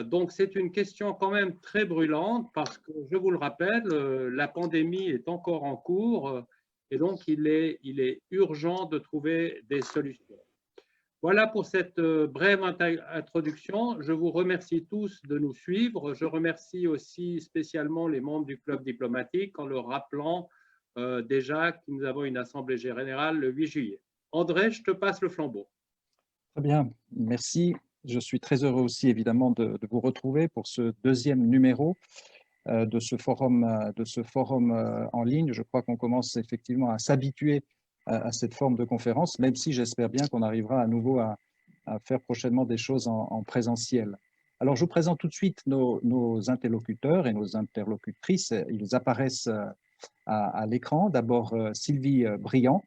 Donc, c'est une question quand même très brûlante parce que, je vous le rappelle, la pandémie est encore en cours et donc il est urgent de trouver des solutions. Voilà pour cette brève introduction. Je vous remercie tous de nous suivre. Je remercie aussi spécialement les membres du club diplomatique en leur rappelant déjà que nous avons une assemblée générale le 8 juillet. André, je te passe le flambeau. Très bien, merci. Je suis très heureux aussi évidemment de vous retrouver pour ce deuxième numéro de ce forum en ligne. Je crois qu'on commence effectivement à s'habituer à cette forme de conférence, même si j'espère bien qu'on arrivera à nouveau à faire prochainement des choses en présentiel. Alors, je vous présente tout de suite nos interlocuteurs et nos interlocutrices. Ils apparaissent à l'écran. D'abord, Sylvie Briand,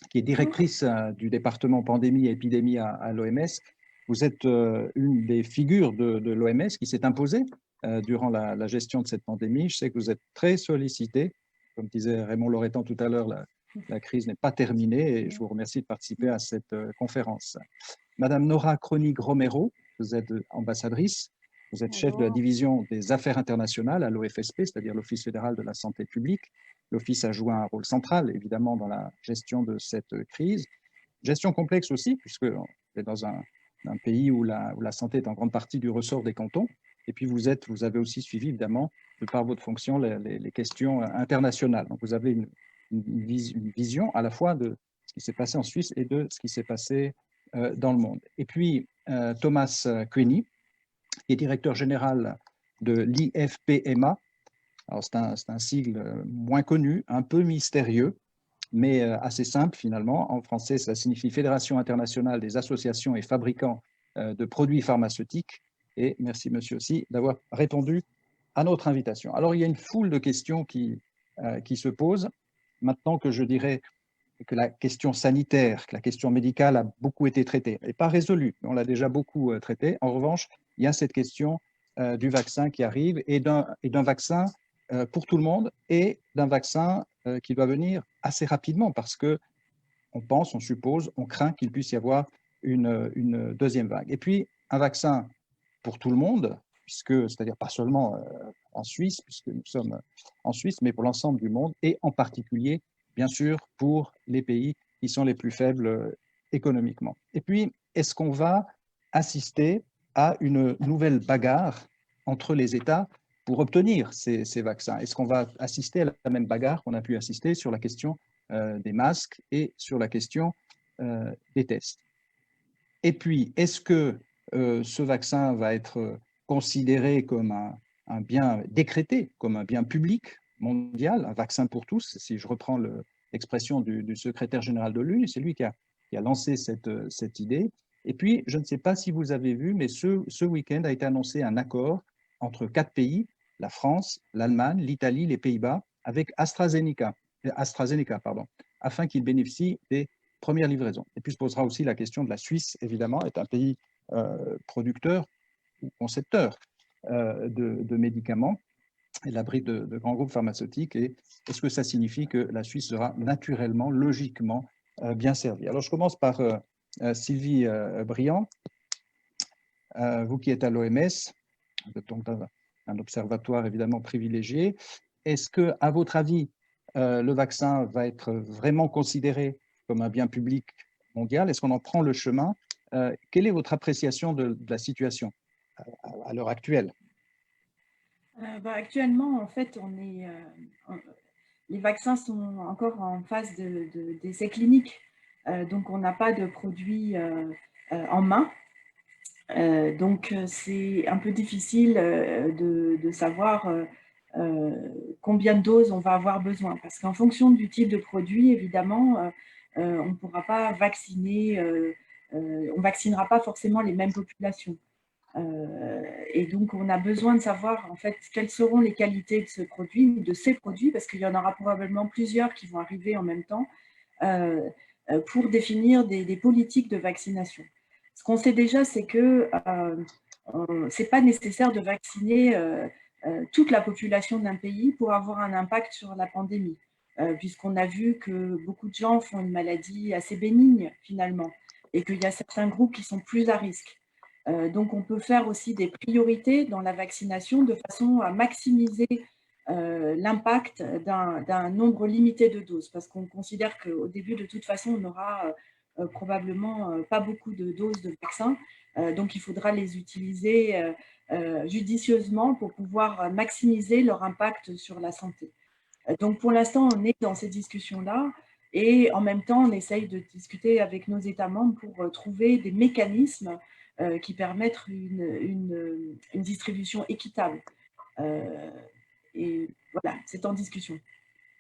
qui est directrice du département pandémie et épidémie à l'OMS. Vous êtes une des figures de l'OMS qui s'est imposée durant la gestion de cette pandémie. Je sais que vous êtes très sollicité. Comme disait Raymond Loretan tout à l'heure, la crise n'est pas terminée et je vous remercie de participer à cette conférence. Madame Nora Kronig-Romero, vous êtes ambassadrice, vous êtes chef de la division des affaires internationales à l'OFSP, c'est-à-dire l'Office fédéral de la santé publique. L'Office a joué un rôle central, évidemment, dans la gestion de cette crise. Gestion complexe aussi, puisqu'on est dans un pays où la santé est en grande partie du ressort des cantons. Et puis, vous avez aussi suivi, évidemment, de par votre fonction, les questions internationales. Donc, vous avez une vision à la fois de ce qui s'est passé en Suisse et de ce qui s'est passé dans le monde. Et puis, Thomas Queny, qui est directeur général de l'IFPMA. Alors, c'est un sigle moins connu, un peu mystérieux, mais assez simple finalement. En français, ça signifie Fédération internationale des associations et fabricants de produits pharmaceutiques. Et merci, monsieur, aussi, d'avoir répondu à notre invitation. Alors, il y a une foule de questions qui se posent. Maintenant que je dirais que la question sanitaire, que la question médicale a beaucoup été traitée, et pas résolue, on l'a déjà beaucoup traitée. En revanche, il y a cette question du vaccin qui arrive et d'un vaccin pour tout le monde et d'un vaccin qui doit venir assez rapidement parce que on pense, on suppose, on craint qu'il puisse y avoir une deuxième vague. Et puis, un vaccin pour tout le monde, puisque, c'est-à-dire pas seulement en Suisse, puisque nous sommes en Suisse, mais pour l'ensemble du monde, et en particulier, bien sûr, pour les pays qui sont les plus faibles économiquement. Et puis, est-ce qu'on va assister à une nouvelle bagarre entre les États pour obtenir ces vaccins? Est-ce qu'on va assister à la même bagarre qu'on a pu assister sur la question des masques et sur la question des tests? Et puis, est-ce que ce vaccin va être considéré comme un bien décrété, comme un bien public mondial, un vaccin pour tous, si je reprends l'expression du secrétaire général de l'ONU, c'est lui qui a lancé cette idée. Et puis, je ne sais pas si vous avez vu, mais ce week-end a été annoncé un accord entre 4 pays, la France, l'Allemagne, l'Italie, les Pays-Bas, avec AstraZeneca, afin qu'ils bénéficient des première livraison. Et puis se posera aussi la question de la Suisse, évidemment, est un pays producteur ou concepteur de médicaments et l'abrite de grands groupes pharmaceutiques. Et est-ce que ça signifie que la Suisse sera naturellement, logiquement bien servie? Alors je commence par Sylvie Briand. Vous qui êtes à l'OMS, vous êtes donc dans un observatoire évidemment privilégié. Est-ce que, à votre avis, le vaccin va être vraiment considéré comme un bien public mondial? Est-ce qu'on en prend le chemin? Quelle est votre appréciation de la situation à l'heure actuelle? Actuellement, en fait, les vaccins sont encore en phase d'essais cliniques. Donc, on n'a pas de produits en main. Donc, c'est un peu difficile de savoir combien de doses on va avoir besoin. Parce qu'en fonction du type de produit, évidemment, on ne pourra pas vacciner, on vaccinera pas forcément les mêmes populations. Et donc, on a besoin de savoir en fait quelles seront les qualités de ce produit ou de ces produits, parce qu'il y en aura probablement plusieurs qui vont arriver en même temps pour définir des politiques de vaccination. Ce qu'on sait déjà, c'est que ce n'est pas nécessaire de vacciner toute la population d'un pays pour avoir un impact sur la pandémie, puisqu'on a vu que beaucoup de gens font une maladie assez bénigne finalement, et qu'il y a certains groupes qui sont plus à risque. Donc, on peut faire aussi des priorités dans la vaccination de façon à maximiser l'impact d'un nombre limité de doses, parce qu'on considère qu'au début, de toute façon, on n'aura probablement pas beaucoup de doses de vaccins. Donc, il faudra les utiliser judicieusement pour pouvoir maximiser leur impact sur la santé. Donc, pour l'instant, on est dans ces discussions-là et en même temps, on essaye de discuter avec nos États membres pour trouver des mécanismes qui permettent une distribution équitable. Et voilà, c'est en discussion.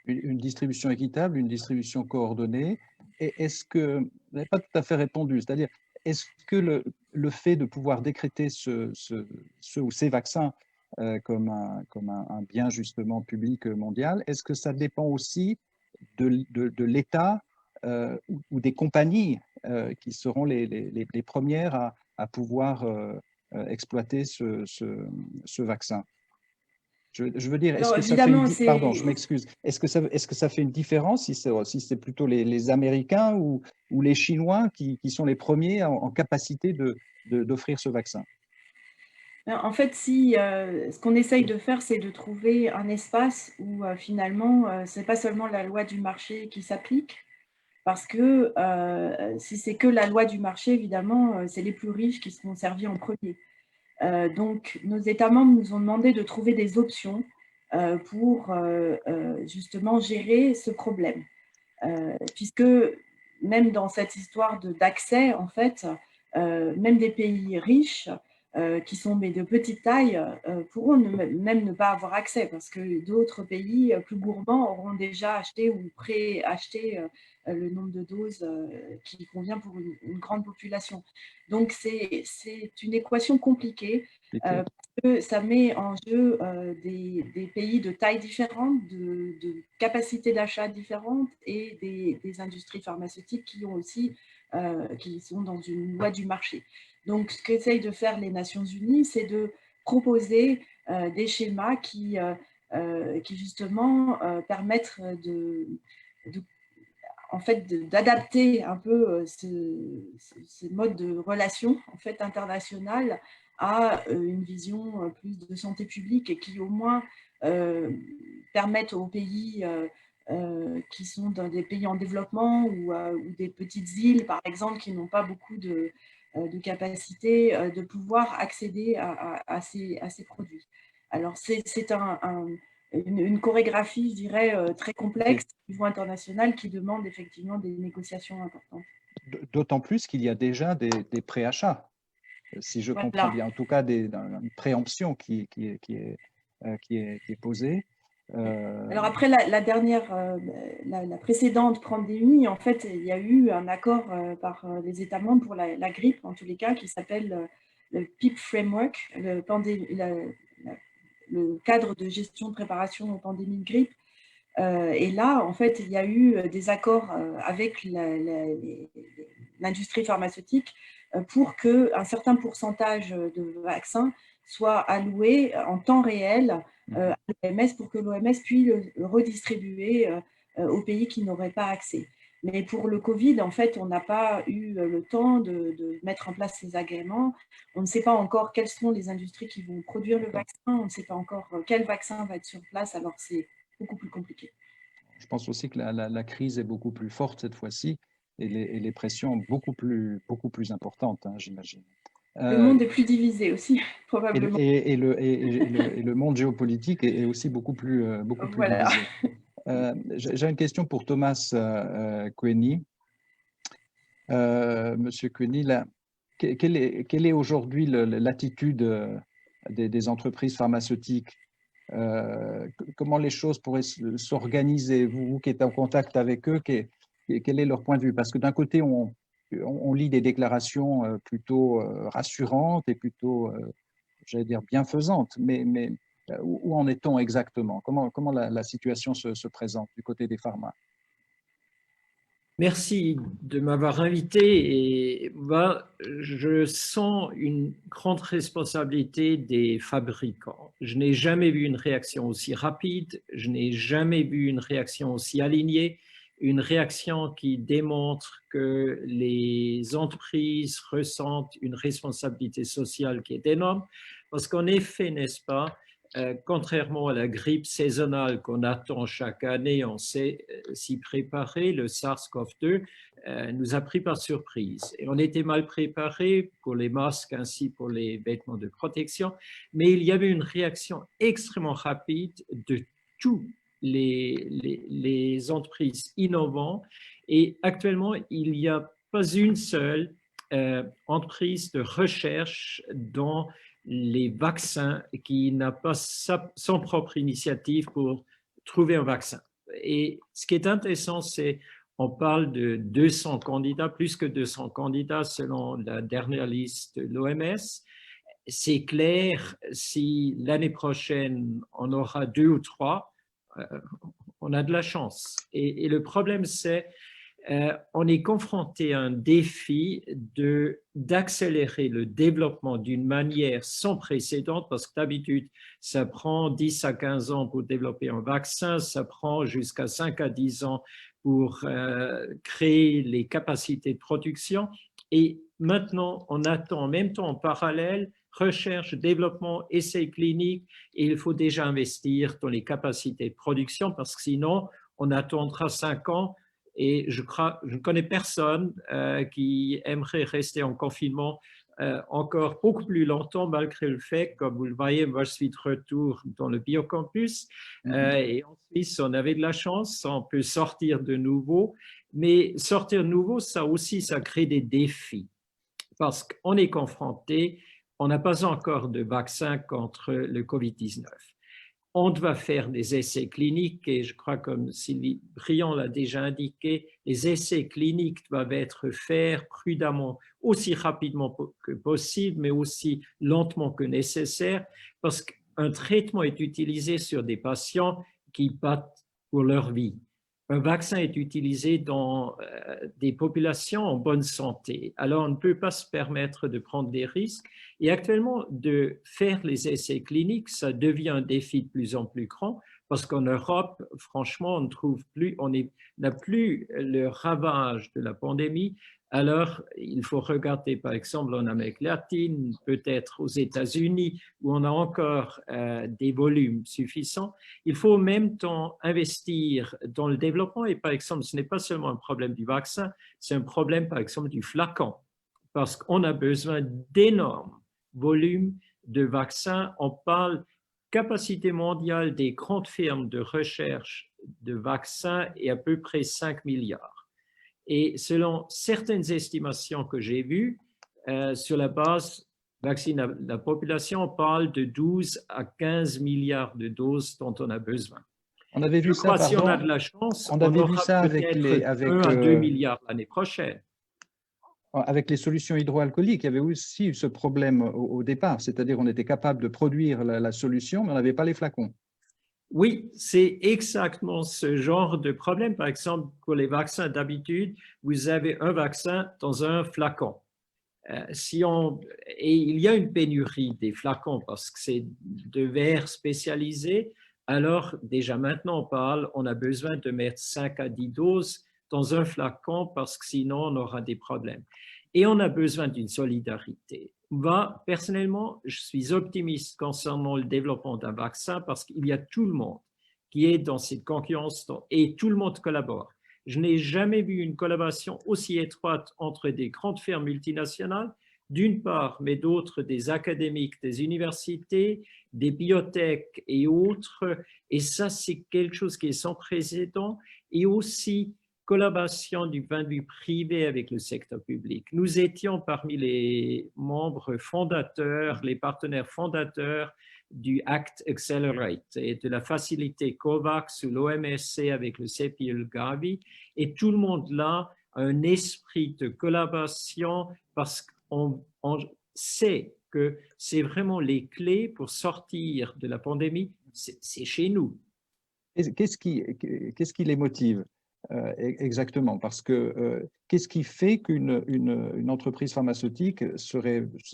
Une distribution équitable, une distribution coordonnée. Et est-ce que, vous n'avez pas tout à fait répondu, c'est-à-dire, est-ce que le fait de pouvoir décréter ce ou ces vaccins comme un bien justement public mondial, est-ce que ça dépend aussi de l'État ou des compagnies qui seront les premières à pouvoir exploiter ce vaccin? Je veux dire, est-ce que ça fait une pardon, je m'excuse. Est-ce que ça fait une différence si c'est plutôt les Américains ou les Chinois qui sont les premiers en capacité d'offrir ce vaccin? En fait, ce qu'on essaye de faire, c'est de trouver un espace où finalement, ce n'est pas seulement la loi du marché qui s'applique, parce que si c'est que la loi du marché, évidemment, c'est les plus riches qui seront servis en premier. Donc, nos États membres nous ont demandé de trouver des options pour justement gérer ce problème. Puisque même dans cette histoire d'accès, en fait, même des pays riches qui sont mais de petite taille pourront même ne pas avoir accès parce que d'autres pays plus gourmands auront déjà acheté ou préacheté le nombre de doses qui convient pour une grande population. Donc, c'est une équation compliquée parce que ça met en jeu des pays de taille différente, de capacités d'achat différentes et des industries pharmaceutiques qui ont aussi qui sont dans une loi du marché. Donc, ce qu'essayent de faire les Nations Unies, c'est de proposer des schémas qui justement permettent en fait, d'adapter un peu ce mode de relation en fait, internationale à une vision plus de santé publique et qui au moins permettent aux pays qui sont dans des pays en développement ou des petites îles, par exemple, qui n'ont pas beaucoup de capacité de pouvoir accéder à ces produits. Alors, c'est une chorégraphie, je dirais, très complexe au niveau international qui demande effectivement des négociations importantes. D'autant plus qu'il y a déjà des préachats, si je comprends bien, en tout cas une préemption qui est posée. Alors après la précédente pandémie, en fait, il y a eu un accord par les États membres pour la grippe, en tous les cas, qui s'appelle le PEEP Framework, le cadre de gestion de préparation aux pandémies de grippe. Et là, en fait, il y a eu des accords avec l'industrie pharmaceutique pour qu'un certain pourcentage de vaccins soit alloué en temps réel à l'OMS pour que l'OMS puisse le redistribuer aux pays qui n'auraient pas accès. Mais pour le Covid, en fait, on n'a pas eu le temps de mettre en place ces agréments. On ne sait pas encore quelles sont les industries qui vont produire le vaccin. On ne sait pas encore quel vaccin va être sur place. Alors, c'est beaucoup plus compliqué. Je pense aussi que la crise est beaucoup plus forte cette fois-ci et les pressions beaucoup plus importantes, hein, j'imagine. Le monde est plus divisé aussi, probablement. Et le monde géopolitique est aussi beaucoup plus voilà. divisé. J'ai une question pour Thomas Coeny. Monsieur Coeny, quelle est aujourd'hui l'attitude des entreprises pharmaceutiques? Comment les choses pourraient s'organiser? Vous qui êtes en contact avec eux, quel est leur point de vue? Parce que d'un côté, on lit des déclarations plutôt rassurantes et plutôt, j'allais dire, bienfaisantes, mais où en est-on exactement? Comment la situation se présente du côté des pharma? Merci de m'avoir invité. Et je sens une grande responsabilité des fabricants. Je n'ai jamais vu une réaction aussi rapide, je n'ai jamais vu une réaction aussi alignée une réaction qui démontre que les entreprises ressentent une responsabilité sociale qui est énorme, parce qu'en effet, n'est-ce pas, contrairement à la grippe saisonnale qu'on attend chaque année, on sait s'y préparer, le SARS-CoV-2 nous a pris par surprise. Et on était mal préparé pour les masques ainsi pour les vêtements de protection, mais il y avait une réaction extrêmement rapide de tous les entreprises innovantes. Et actuellement, il n'y a pas une seule entreprise de recherche dans les vaccins qui n'a pas son propre initiative pour trouver un vaccin. Et ce qui est intéressant, c'est on parle de 200 candidats, plus que 200 candidats selon la dernière liste de l'OMS. C'est clair, si l'année prochaine, on aura 2 ou 3, on a de la chance. Et le problème, c'est on est confronté à un défi d'accélérer le développement d'une manière sans précédent, parce que d'habitude, ça prend 10 à 15 ans pour développer un vaccin, ça prend jusqu'à 5 à 10 ans pour créer les capacités de production. Et maintenant, on attend en même temps en parallèle recherche, développement, essais cliniques, et il faut déjà investir dans les capacités de production, parce que sinon, on attendra 5 ans. Et je ne connais personne qui aimerait rester en confinement encore beaucoup plus longtemps, malgré le fait, comme vous le voyez, moi je suis de retour dans le Biocampus. Et en Suisse, on avait de la chance, on peut sortir de nouveau. Mais sortir de nouveau, ça aussi, ça crée des défis. Parce qu'on est confronté, on n'a pas encore de vaccin contre le Covid-19. On doit faire des essais cliniques et je crois, comme Sylvie Briand l'a déjà indiqué, les essais cliniques doivent être faits prudemment, aussi rapidement que possible, mais aussi lentement que nécessaire, parce qu'un traitement est utilisé sur des patients qui battent pour leur vie. Un vaccin est utilisé dans des populations en bonne santé. Alors, on ne peut pas se permettre de prendre des risques. Et actuellement, de faire les essais cliniques, ça devient un défi de plus en plus grand parce qu'en Europe, franchement, on n'a plus le ravage de la pandémie. Alors, il faut regarder, par exemple, en Amérique latine, peut-être aux États-Unis, où on a encore des volumes suffisants. Il faut en même temps investir dans le développement. Et par exemple, ce n'est pas seulement un problème du vaccin, c'est un problème, par exemple, du flacon. Parce qu'on a besoin d'énormes volumes de vaccins. On parle capacité mondiale des grandes firmes de recherche de vaccins est à peu près 5 milliards. Et selon certaines estimations que j'ai vues, sur la base vaccine à la population, on parle de 12 à 15 milliards de doses dont on a besoin. On avait vu ça, si on a de la chance, on avait aura vu ça avec peut-être 1 à 2 milliards l'année prochaine. Avec les solutions hydroalcooliques, il y avait aussi eu ce problème au départ, c'est-à-dire on était capable de produire la solution, mais on n'avait pas les flacons. Oui, c'est exactement ce genre de problème. Par exemple, pour les vaccins, d'habitude, vous avez un vaccin dans un flacon. Et il y a une pénurie des flacons parce que c'est de verre spécialisé. Alors, déjà maintenant, on a besoin de mettre 5 à 10 doses dans un flacon parce que sinon, on aura des problèmes. Et on a besoin d'une solidarité. Moi, personnellement, je suis optimiste concernant le développement d'un vaccin parce qu'il y a tout le monde qui est dans cette concurrence et tout le monde collabore. Je n'ai jamais vu une collaboration aussi étroite entre des grandes firmes multinationales, d'une part, mais d'autres, des académiques, des universités, des biotech et autres. Et ça, c'est quelque chose qui est sans précédent. Et aussi, collaboration du point de vue privé avec le secteur public. Nous étions parmi les membres fondateurs, les partenaires fondateurs du Act Accelerate et de la facilité COVAX ou l'OMSC avec le CEPI et le Gavi. Et tout le monde là a un esprit de collaboration parce qu'on sait que c'est vraiment les clés pour sortir de la pandémie, c'est chez nous. Qu'est-ce qui les motive exactement? Parce que qu'est-ce qui fait qu'une entreprise pharmaceutique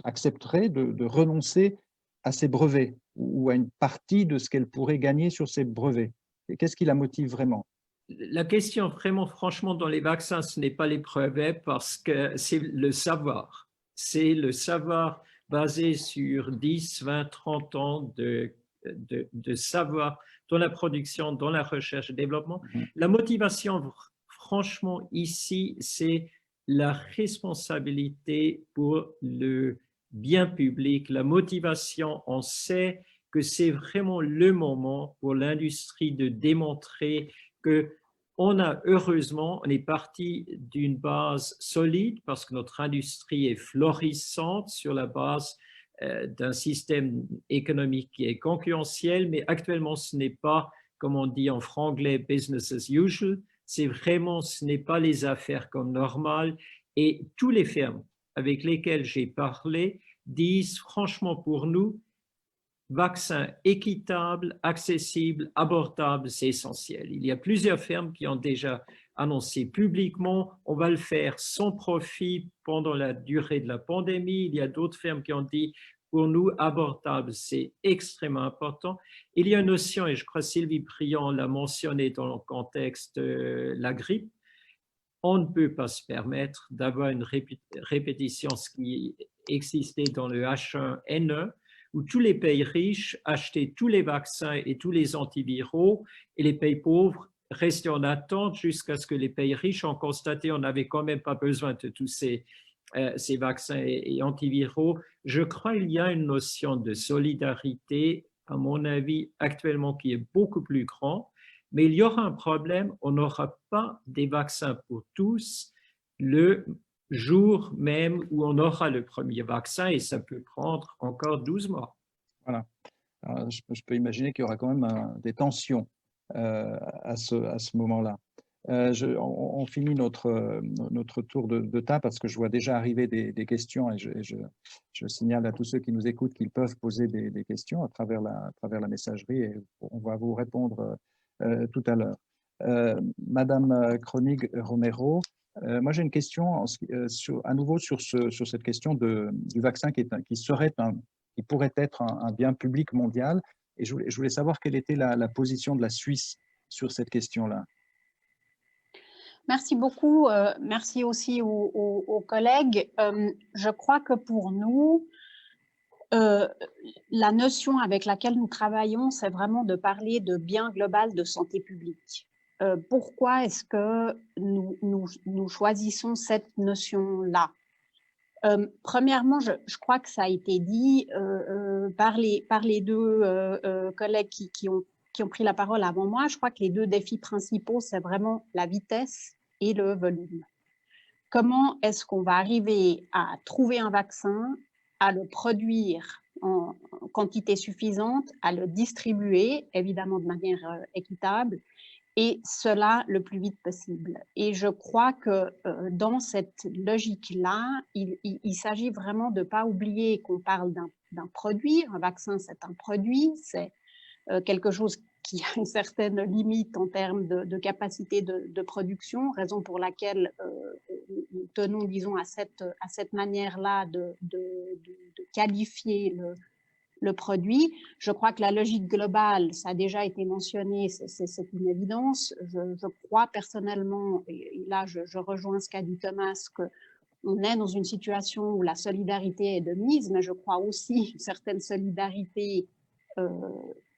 accepterait de renoncer à ses brevets ou à une partie de ce qu'elle pourrait gagner sur ses brevets? Qu'est-ce qui la motive vraiment? la question vraiment franchement dans les vaccins, ce n'est pas les brevets parce que c'est le savoir. C'est le savoir basé sur 10, 20, 30 ans de savoir dans la production, dans la recherche et développement. La motivation, franchement, ici, c'est la responsabilité pour le bien public. La motivation, on sait que c'est vraiment le moment pour l'industrie de démontrer que heureusement, on est parti d'une base solide parce que notre industrie est florissante sur la base d'un système économique qui est concurrentiel, mais actuellement, ce n'est pas, comme on dit en franglais, business as usual. C'est vraiment, ce n'est pas les affaires comme normal. Et tous les firmes avec lesquelles j'ai parlé disent, franchement, pour nous, vaccin équitable, accessible, abordable, c'est essentiel. Il y a plusieurs firmes qui ont déjà annoncé publiquement, on va le faire sans profit pendant la durée de la pandémie. Il y a d'autres firmes qui ont dit, pour nous, abordable, c'est extrêmement important. Il y a une notion, et je crois Sylvie Priant l'a mentionné dans le contexte de la grippe, on ne peut pas se permettre d'avoir une répétition ce qui existait dans le H1N1, où tous les pays riches achetaient tous les vaccins et tous les antiviraux, et les pays pauvres restaient en attente jusqu'à ce que les pays riches ont constaté qu'on n'avait quand même pas besoin de tous ces vaccins et antiviraux. Je crois qu'il y a une notion de solidarité, à mon avis, actuellement, qui est beaucoup plus grande. Mais il y aura un problème, on n'aura pas des vaccins pour tous le jour même où on aura le premier vaccin et ça peut prendre encore 12 mois. Voilà. Alors, je peux imaginer qu'il y aura quand même des tensions à ce moment-là. On finit notre tour de table parce que je vois déjà arriver des questions et je signale à tous ceux qui nous écoutent qu'ils peuvent poser des questions à travers la messagerie et on va vous répondre tout à l'heure. Madame Kronig Romero, moi j'ai une question à nouveau sur cette question du vaccin qui pourrait être un bien public mondial. Et je voulais savoir quelle était la position de la Suisse sur cette question-là. Merci beaucoup. Merci aussi aux collègues. Je crois que pour nous, la notion avec laquelle nous travaillons, c'est vraiment de parler de bien global de santé publique. Pourquoi est-ce que nous choisissons cette notion-là? Premièrement, je crois que ça a été dit par les deux collègues qui ont pris la parole avant moi. Je crois que les deux défis principaux, c'est vraiment la vitesse et le volume. Comment est-ce qu'on va arriver à trouver un vaccin, à le produire en quantité suffisante, à le distribuer, évidemment de manière équitable, et cela le plus vite possible. Et je crois que dans cette logique-là, il s'agit vraiment de ne pas oublier qu'on parle d'un produit. Un vaccin, c'est un produit, c'est quelque chose qui a une certaine limite en termes de capacité de production, raison pour laquelle nous tenons, disons, à cette manière-là de qualifier le produit. Je crois que la logique globale, ça a déjà été mentionné, c'est une évidence. Je crois personnellement, et là je rejoins ce qu'a dit Thomas, qu'on est dans une situation où la solidarité est de mise, mais je crois aussi une certaine solidarité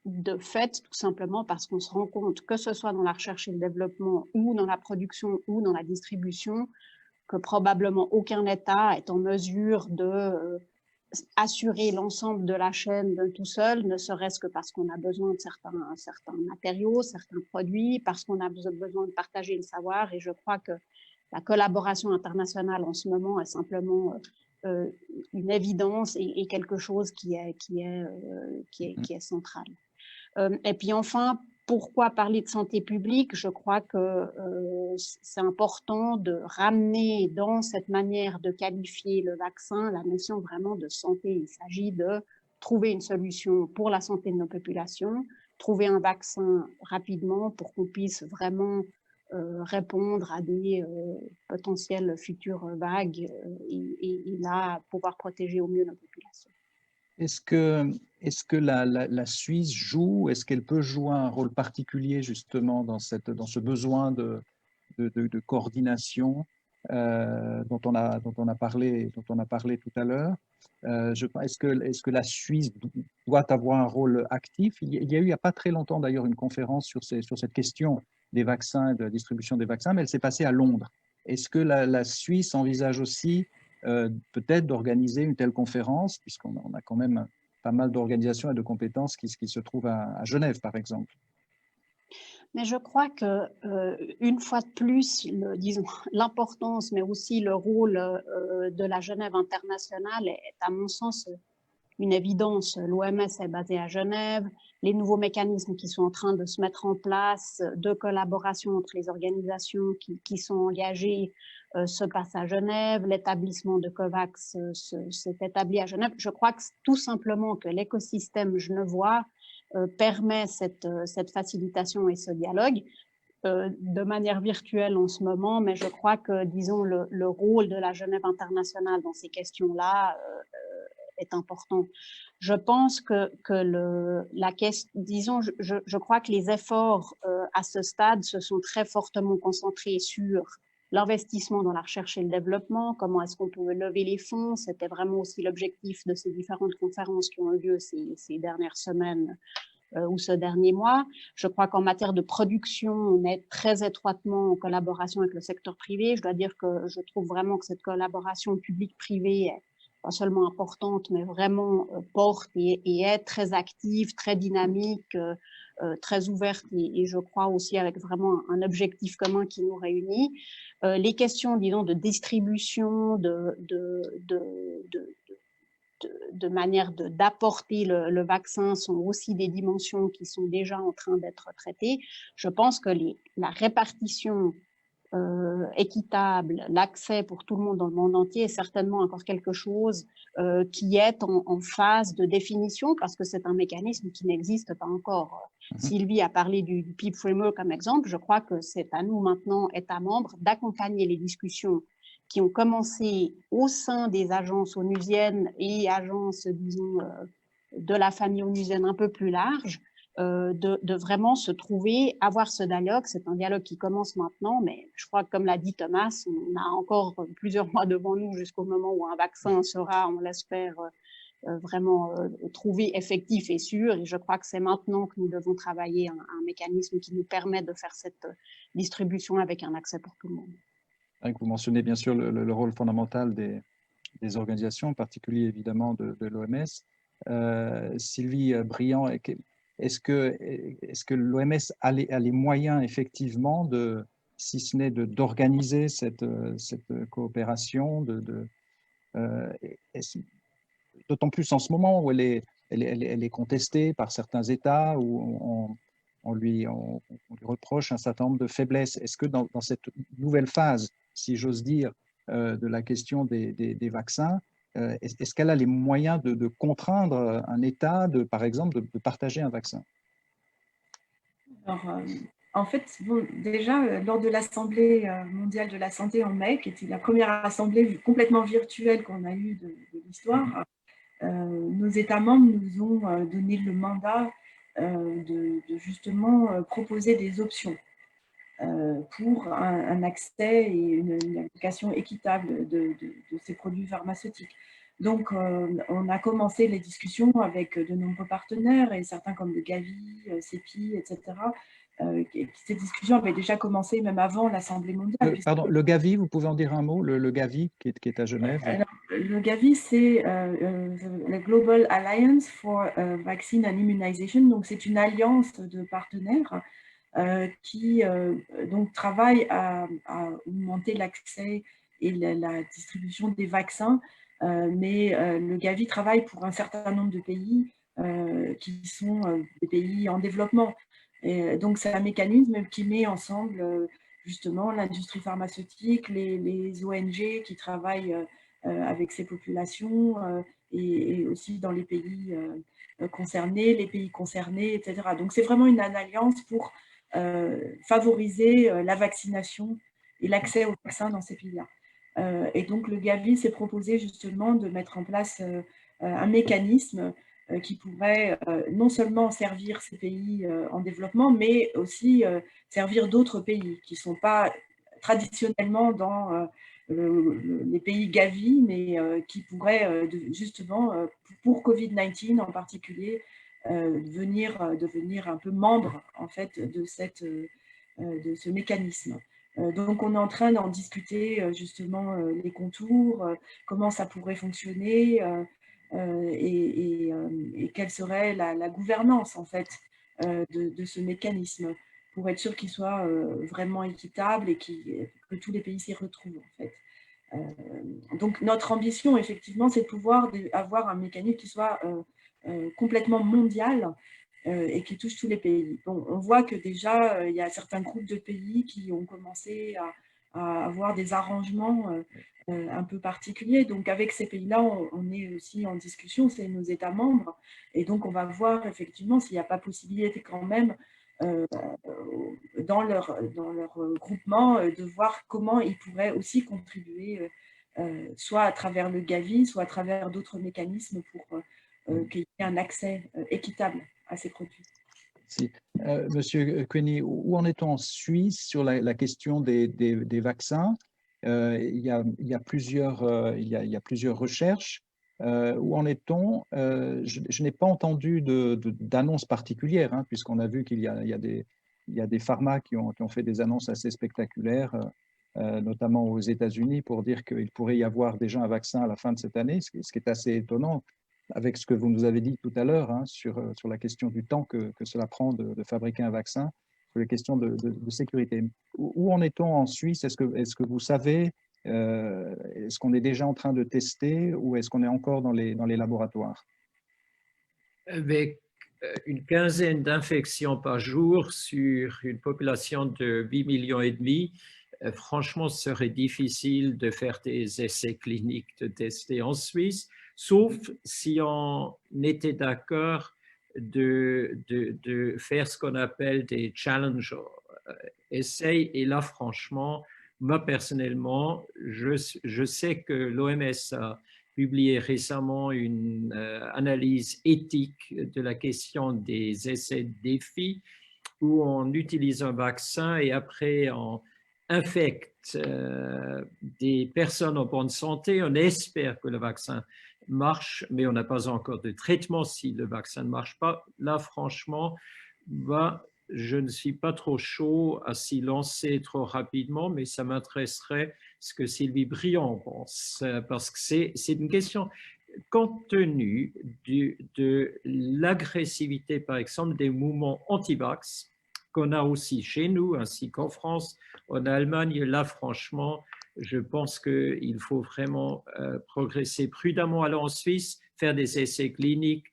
de fait, tout simplement parce qu'on se rend compte, que ce soit dans la recherche et le développement ou dans la production ou dans la distribution, que probablement aucun État est en mesure de assurer l'ensemble de la chaîne de tout seul, ne serait-ce que parce qu'on a besoin de certains matériaux, certains produits, parce qu'on a besoin de partager le savoir. Et je crois que la collaboration internationale en ce moment est simplement une évidence et quelque chose qui est central. Et puis enfin, pourquoi parler de santé publique? Je crois que c'est important de ramener dans cette manière de qualifier le vaccin la notion vraiment de santé. Il s'agit de trouver une solution pour la santé de nos populations, trouver un vaccin rapidement pour qu'on puisse vraiment répondre à des potentielles futures vagues et là pouvoir protéger au mieux nos populations. Est-ce que la Suisse joue, est-ce qu'elle peut jouer un rôle particulier justement dans ce besoin de coordination dont on a parlé tout à l'heure? Est-ce que la Suisse doit avoir un rôle actif? Il y a eu il n'y a pas très longtemps d'ailleurs une conférence sur cette question des vaccins et de la distribution des vaccins, mais elle s'est passée à Londres. Est-ce que la Suisse envisage aussi peut-être d'organiser une telle conférence, puisqu'on a quand même pas mal d'organisations et de compétences qui se trouvent à Genève, par exemple? Mais je crois que une fois de plus, disons, l'importance, mais aussi le rôle de la Genève internationale est à mon sens une évidence. L'OMS est basée à Genève, les nouveaux mécanismes qui sont en train de se mettre en place de collaboration entre les organisations qui sont engagées se passent à Genève, l'établissement de COVAX s'est établi à Genève. Je crois que tout simplement que l'écosystème genevois permet cette facilitation et ce dialogue de manière virtuelle en ce moment, mais je crois que, disons, le rôle de la Genève internationale dans ces questions-là est important. Je pense que la question, disons, je crois que les efforts à ce stade se sont très fortement concentrés sur l'investissement dans la recherche et le développement, comment est-ce qu'on pouvait lever les fonds. C'était vraiment aussi l'objectif de ces différentes conférences qui ont eu lieu ces dernières semaines ou ce dernier mois. Je crois qu'en matière de production, on est très étroitement en collaboration avec le secteur privé. Je dois dire que je trouve vraiment que cette collaboration publique-privée est pas seulement importante, mais vraiment porte et est très active, très dynamique, très ouverte et je crois aussi avec vraiment un objectif commun qui nous réunit. Les questions, disons, de distribution, de manière d'apporter le vaccin sont aussi des dimensions qui sont déjà en train d'être traitées. Je pense que la répartition équitable, l'accès pour tout le monde dans le monde entier est certainement encore quelque chose qui est en phase de définition parce que c'est un mécanisme qui n'existe pas encore. Sylvie a parlé du PIP Framework comme exemple. Je crois que c'est à nous maintenant, États membres, d'accompagner les discussions qui ont commencé au sein des agences onusiennes et agences, disons, de la famille onusienne un peu plus large, de vraiment se trouver, avoir ce dialogue. C'est un dialogue qui commence maintenant, mais je crois que comme l'a dit Thomas, on a encore plusieurs mois devant nous jusqu'au moment où un vaccin sera, on l'espère, vraiment trouvé effectif et sûr. Et je crois que c'est maintenant que nous devons travailler un mécanisme qui nous permet de faire cette distribution avec un accès pour tout le monde. Vous mentionnez bien sûr le rôle fondamental des organisations, en particulier évidemment de l'OMS. Sylvie Briand, est-ce que l'OMS a les moyens effectivement si ce n'est d'organiser cette coopération, d'autant plus en ce moment où elle est contestée par certains États, où on lui reproche un certain nombre de faiblesses. Est-ce que dans cette nouvelle phase, si j'ose dire, de la question des vaccins, est-ce qu'elle a les moyens de contraindre un État, par exemple, de partager un vaccin? Alors, en fait, bon, déjà, lors de l'Assemblée mondiale de la santé en mai, qui était la première assemblée complètement virtuelle qu'on a eue de l'histoire, nos États membres nous ont donné le mandat de justement proposer des options pour un accès et une application équitable de ces produits pharmaceutiques. Donc, on a commencé les discussions avec de nombreux partenaires et certains comme le Gavi, CEPI, etc. Ces discussions avaient déjà commencé même avant l'Assemblée mondiale. Pardon, le Gavi, vous pouvez en dire un mot, le Gavi qui est à Genève? Alors, le Gavi, c'est la Global Alliance for Vaccine and Immunization. Donc, c'est une alliance de partenaires qui donc travaille à augmenter l'accès et la distribution des vaccins. Mais le Gavi travaille pour un certain nombre de pays qui sont des pays en développement. Et donc, c'est un mécanisme qui met ensemble justement l'industrie pharmaceutique, les ONG qui travaillent avec ces populations et aussi dans les pays concernés, les pays concernés, etc. Donc, c'est vraiment une alliance pour favoriser la vaccination et l'accès aux vaccins dans ces pays-là. Et donc, le Gavi s'est proposé justement de mettre en place un mécanisme qui pourrait non seulement servir ces pays en développement, mais aussi servir d'autres pays qui ne sont pas traditionnellement dans les pays Gavi, mais qui pourraient justement, pour Covid-19 en particulier, devenir un peu membre en fait, de ce mécanisme. Donc, on est en train d'en discuter justement les contours, comment ça pourrait fonctionner et quelle serait la gouvernance en fait de ce mécanisme pour être sûr qu'il soit vraiment équitable et que tous les pays s'y retrouvent en fait. Donc, notre ambition, effectivement, c'est de pouvoir avoir un mécanisme qui soit complètement mondial et qui touche tous les pays. Bon, on voit que déjà, il y a certains groupes de pays qui ont commencé à avoir des arrangements un peu particuliers. Donc, avec ces pays-là, on est aussi en discussion, c'est nos États membres. Et donc, on va voir effectivement s'il n'y a pas possibilité quand même dans leur groupement de voir comment ils pourraient aussi contribuer, soit à travers le Gavi, soit à travers d'autres mécanismes pour qu'il y ait un accès équitable à ces produits. Si. Monsieur Queny, où en est-on en Suisse sur la question des vaccins? Il y a plusieurs recherches. Où en est-on? Je n'ai pas entendu d'annonce particulière, hein, puisqu'on a vu qu'il y a des pharma qui ont fait des annonces assez spectaculaires, notamment aux États-Unis, pour dire qu'il pourrait y avoir déjà un vaccin à la fin de cette année, ce qui est assez étonnant avec ce que vous nous avez dit tout à l'heure, hein, sur la question du temps que cela prend de fabriquer un vaccin, sur les questions de sécurité. Où en est-on en Suisse? Est-ce que vous savez, est-ce qu'on est déjà en train de tester ou est-ce qu'on est encore dans les laboratoires? Avec une quinzaine d'infections par jour sur une population de 8,5 millions, franchement, ce serait difficile de faire des essais cliniques, de tester en Suisse, sauf si on était d'accord de faire ce qu'on appelle des challenge essais. Et là, franchement, moi personnellement, je sais que l'OMS a publié récemment une analyse éthique de la question des essais défis où on utilise un vaccin et après on infecte des personnes en bonne santé. On espère que le vaccin marche, mais on n'a pas encore de traitement si le vaccin ne marche pas. Là, franchement, je ne suis pas trop chaud à s'y lancer trop rapidement, mais ça m'intéresserait ce que Sylvie Briand pense, parce que c'est une question, compte tenu de l'agressivité, par exemple, des mouvements anti-vax qu'on a aussi chez nous, ainsi qu'en France, en Allemagne. Là, franchement, je pense qu'il faut vraiment progresser prudemment. Alors en Suisse, faire des essais cliniques,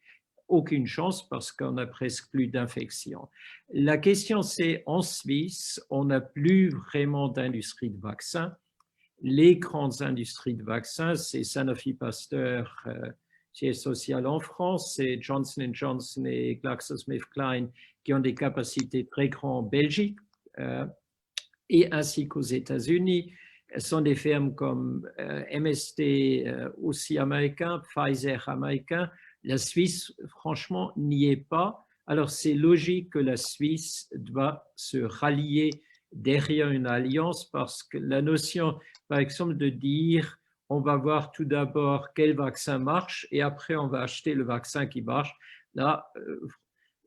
aucune chance parce qu'on a presque plus d'infections. La question, c'est en Suisse, on n'a plus vraiment d'industrie de vaccins. Les grandes industries de vaccins, c'est Sanofi Pasteur, siège social en France, c'est Johnson & Johnson et GlaxoSmithKline qui ont des capacités très grandes en Belgique et ainsi qu'aux États-Unis. Ce sont des firmes comme MSD, aussi américain, Pfizer américain. La Suisse, franchement, n'y est pas. Alors, c'est logique que la Suisse doit se rallier derrière une alliance parce que la notion, par exemple, de dire on va voir tout d'abord quel vaccin marche et après on va acheter le vaccin qui marche, là,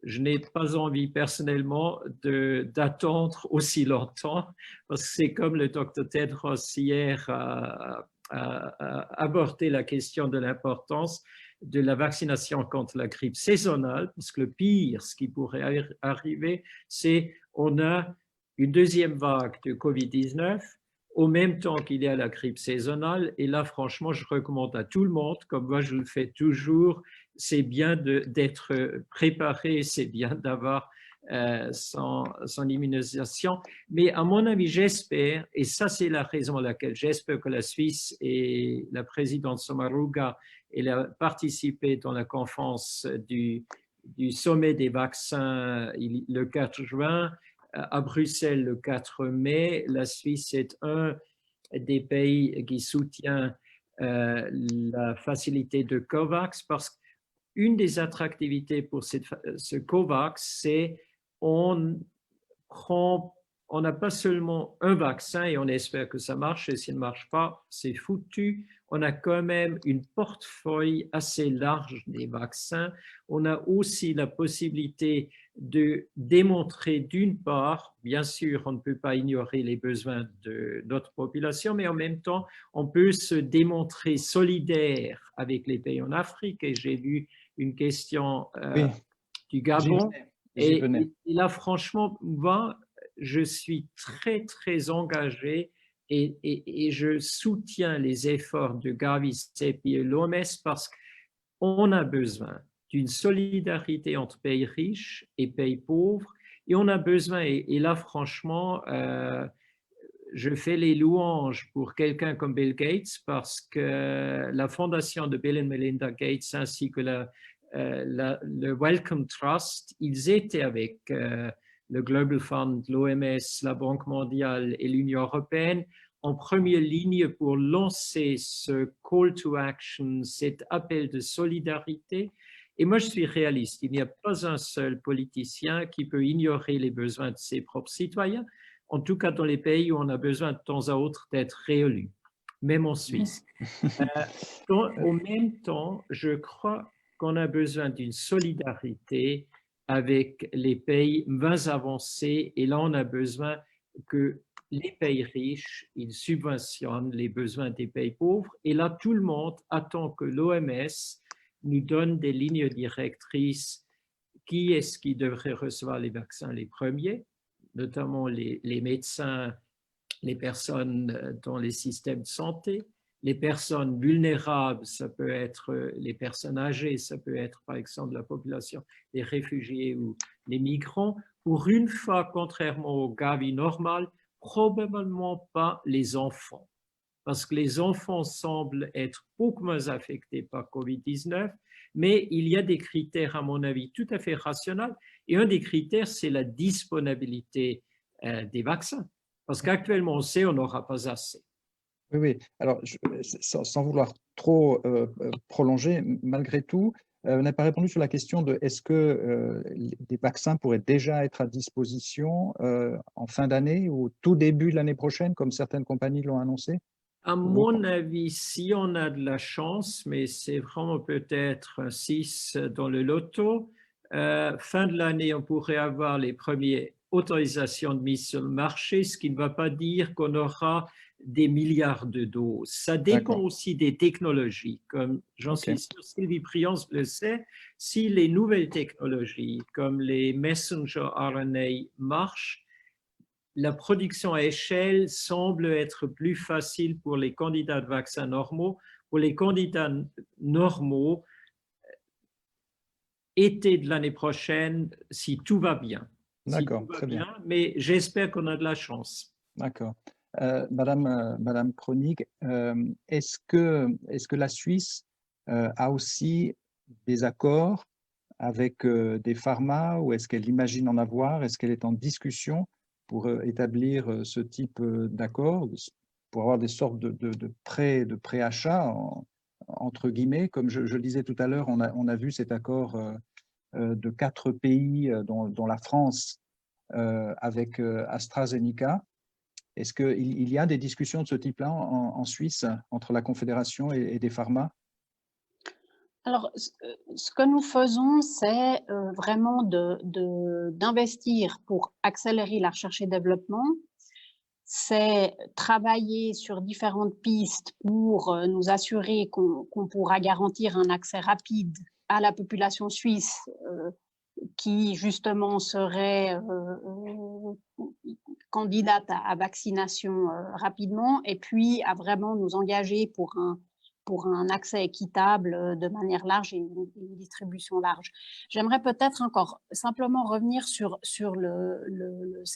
je n'ai pas envie personnellement d'attendre aussi longtemps parce que c'est comme le docteur Tedros hier a abordé la question de l'importance de la vaccination contre la grippe saisonnale, parce que le pire, ce qui pourrait arriver, c'est qu'on a une deuxième vague de Covid-19 au même temps qu'il y a la grippe saisonnale. Et là, franchement, je recommande à tout le monde, comme moi je le fais toujours, c'est bien d'être préparé, c'est bien d'avoir son immunisation. Mais à mon avis, j'espère, et ça c'est la raison pour laquelle j'espère que la Suisse et la présidente Sommaruga elle a participé dans la conférence du sommet des vaccins le 4 juin, à Bruxelles le 4 mai. La Suisse est un des pays qui soutient la facilité de COVAX, parce qu'une des attractivités pour ce COVAX, c'est on n'a pas seulement un vaccin et on espère que ça marche, et s'il ne marche pas, c'est foutu. On a quand même une portefeuille assez large des vaccins. On a aussi la possibilité de démontrer d'une part, bien sûr, on ne peut pas ignorer les besoins de notre population, mais en même temps, on peut se démontrer solidaire avec les pays en Afrique. Et j'ai lu une question Oui, du Gabon. j'y venais. Et là, franchement, moi, je suis très, très engagé et je soutiens les efforts de Gavi Cepi et l'OMS parce qu'on a besoin d'une solidarité entre pays riches et pays pauvres. Et on a besoin, et là, franchement, je fais les louanges pour quelqu'un comme Bill Gates parce que la fondation de Bill et Melinda Gates ainsi que le Wellcome Trust, ils étaient avec le Global Fund, l'OMS, la Banque mondiale et l'Union européenne en première ligne pour lancer ce call to action, cet appel de solidarité. Et moi, je suis réaliste. Il n'y a pas un seul politicien qui peut ignorer les besoins de ses propres citoyens, en tout cas dans les pays où on a besoin de temps à autre d'être réélu, même en Suisse. Au même temps, je crois qu'on a besoin d'une solidarité avec les pays moins avancés. Et là, on a besoin que les pays riches, ils subventionnent les besoins des pays pauvres. Et là, tout le monde attend que l'OMS nous donne des lignes directrices. Qui est-ce qui devrait recevoir les vaccins les premiers, notamment les médecins, les personnes dans les systèmes de santé, les personnes vulnérables, ça peut être les personnes âgées, ça peut être par exemple la population des réfugiés ou les migrants. Pour une fois, contrairement au Gavi normal, probablement pas les enfants, parce que les enfants semblent être beaucoup moins affectés par Covid-19, mais il y a des critères, à mon avis, tout à fait rationnels, et un des critères, c'est la disponibilité des vaccins, parce qu'actuellement, on sait qu'on n'aura pas assez. Oui, oui. Alors, sans vouloir trop prolonger, malgré tout, on n'a pas répondu sur la question de est-ce que des vaccins pourraient déjà être à disposition en fin d'année ou au tout début de l'année prochaine, comme certaines compagnies l'ont annoncé? À mon avis, si on a de la chance, mais c'est vraiment peut-être un 6 dans le loto, fin de l'année, on pourrait avoir les premières autorisations de mise sur le marché, ce qui ne va pas dire qu'on aura des milliards de doses. Ça dépend aussi des technologies. Comme j'en suis sûr, Sylvie Priance le sait, si les nouvelles technologies comme les messenger RNA marchent, la production à échelle semble être plus facile pour les candidats de vaccins normaux. Pour les candidats normaux, été de l'année prochaine, si tout va bien. D'accord, très bien. Mais j'espère qu'on a de la chance. D'accord. Madame Kronig, est-ce que la Suisse a aussi des accords avec des pharmas ou est-ce qu'elle imagine en avoir? Est-ce qu'elle est en discussion pour établir ce type d'accord, pour avoir des sortes de préachats, entre guillemets? Comme je le disais tout à l'heure, on a vu cet accord de 4 pays, dont la France, avec AstraZeneca. Est-ce qu'il y a des discussions de ce type-là en Suisse entre la Confédération et des pharmas? Alors, ce que nous faisons, c'est vraiment d'investir pour accélérer la recherche et développement. C'est travailler sur différentes pistes pour nous assurer qu'on pourra garantir un accès rapide à la population suisse qui, justement, serait candidate à vaccination rapidement, et puis à vraiment nous engager pour un accès équitable de manière large et une distribution large. J'aimerais peut-être encore simplement revenir sur ce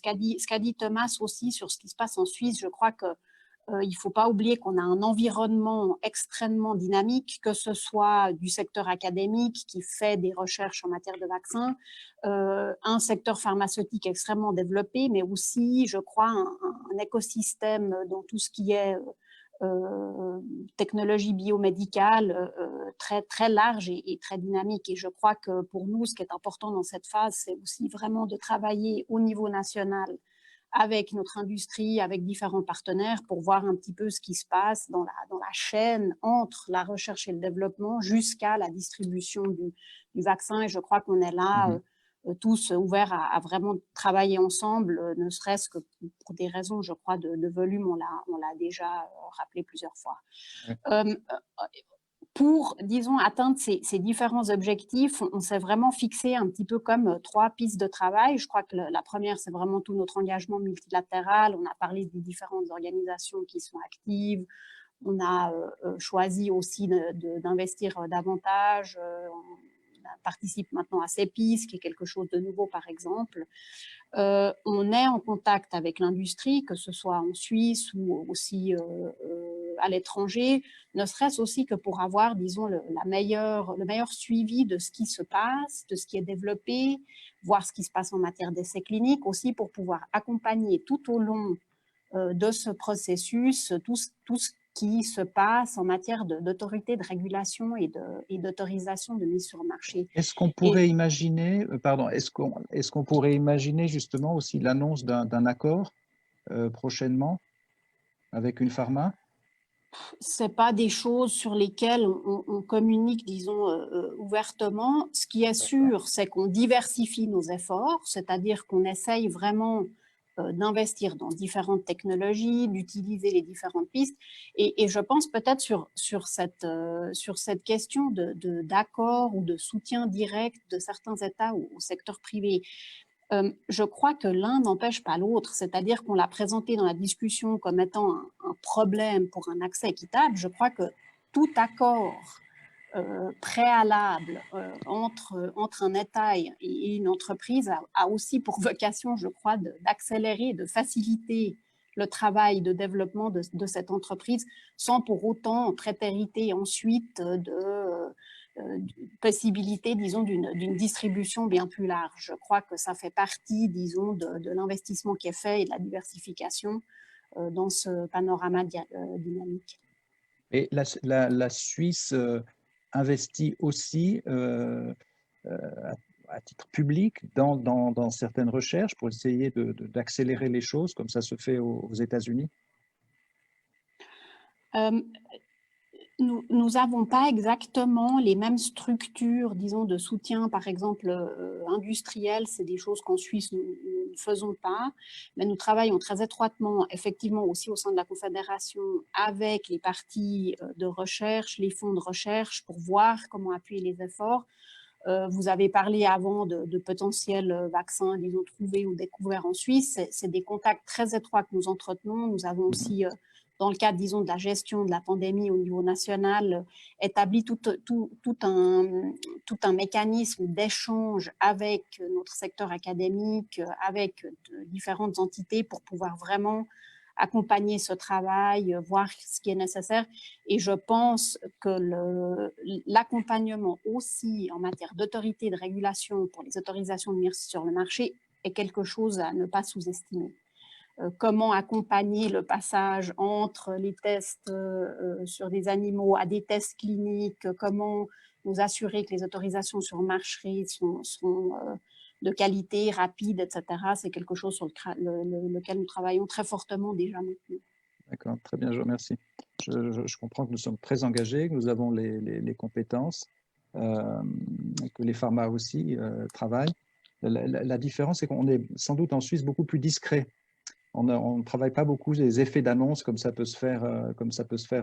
qu'a dit Thomas aussi sur ce qui se passe en Suisse. Je crois que il ne faut pas oublier qu'on a un environnement extrêmement dynamique, que ce soit du secteur académique qui fait des recherches en matière de vaccins, un secteur pharmaceutique extrêmement développé, mais aussi, je crois, un écosystème dans tout ce qui est technologie biomédicale très, très large et très dynamique. Et je crois que pour nous, ce qui est important dans cette phase, c'est aussi vraiment de travailler au niveau national avec notre industrie, avec différents partenaires pour voir un petit peu ce qui se passe dans la chaîne entre la recherche et le développement jusqu'à la distribution du vaccin. Et je crois qu'on est là tous ouverts à vraiment travailler ensemble, ne serait-ce que pour des raisons, je crois, de volume, on l'a déjà rappelé plusieurs fois. Ouais. Pour, disons, atteindre ces différents objectifs, on s'est vraiment fixé un petit peu comme 3 pistes de travail. Je crois que la première, c'est vraiment tout notre engagement multilatéral. On a parlé des différentes organisations qui sont actives. On a choisi aussi d'investir davantage. On participe maintenant à CEPIS, qui est quelque chose de nouveau, par exemple. On est en contact avec l'industrie, que ce soit en Suisse ou aussi à l'étranger, ne serait-ce aussi que pour avoir, disons, le meilleur suivi de ce qui se passe, de ce qui est développé, voir ce qui se passe en matière d'essais cliniques, aussi pour pouvoir accompagner tout au long de ce processus tout ce qui se passe en matière d'autorité de régulation et d'autorisation de mise sur le marché. Est-ce qu'on pourrait imaginer, pardon, est-ce qu'on pourrait imaginer justement aussi l'annonce d'un accord prochainement avec une pharma? Ce n'est pas des choses sur lesquelles on communique, disons, ouvertement. Ce qui est sûr, c'est qu'on diversifie nos efforts, c'est-à-dire qu'on essaye vraiment d'investir dans différentes technologies, d'utiliser les différentes pistes. Et je pense peut-être sur cette question d'accord ou de soutien direct de certains États au secteur privé. Je crois que l'un n'empêche pas l'autre, c'est-à-dire qu'on l'a présenté dans la discussion comme étant un problème pour un accès équitable. Je crois que tout accord préalable entre un État et une entreprise a aussi pour vocation, je crois, d'accélérer, de faciliter le travail de développement de cette entreprise sans pour autant prétériter ensuite possibilité, disons, d'une distribution bien plus large. Je crois que ça fait partie, disons, de l'investissement qui est fait et de la diversification dans ce panorama dynamique. Et la Suisse investit aussi à titre public dans certaines recherches pour essayer d'accélérer les choses, comme ça se fait aux États-Unis? Nous n'avons pas exactement les mêmes structures, disons, de soutien, par exemple, industriel. C'est des choses qu'en Suisse, nous ne faisons pas. Mais nous travaillons très étroitement, effectivement, aussi au sein de la Confédération, avec les parties de recherche, les fonds de recherche, pour voir comment appuyer les efforts. Vous avez parlé avant de potentiels vaccins, disons, trouvés ou découverts en Suisse. C'est des contacts très étroits que nous entretenons. Nous avons aussi... dans le cadre, disons, de la gestion de la pandémie au niveau national, établi tout un mécanisme d'échange avec notre secteur académique, avec différentes entités pour pouvoir vraiment accompagner ce travail, voir ce qui est nécessaire. Et je pense que l'accompagnement aussi en matière d'autorité de régulation pour les autorisations de mise sur le marché est quelque chose à ne pas sous-estimer. Comment accompagner le passage entre les tests sur des animaux à des tests cliniques, comment nous assurer que les autorisations sur le marché sont de qualité, rapides, etc. C'est quelque chose sur lequel nous travaillons très fortement déjà maintenant. D'accord, très bien, je vous remercie. Je comprends que nous sommes très engagés, que nous avons les compétences, que les pharma aussi travaillent. La différence, c'est qu'on est sans doute en Suisse beaucoup plus discret. On ne travaille pas beaucoup les effets d'annonce comme ça peut se faire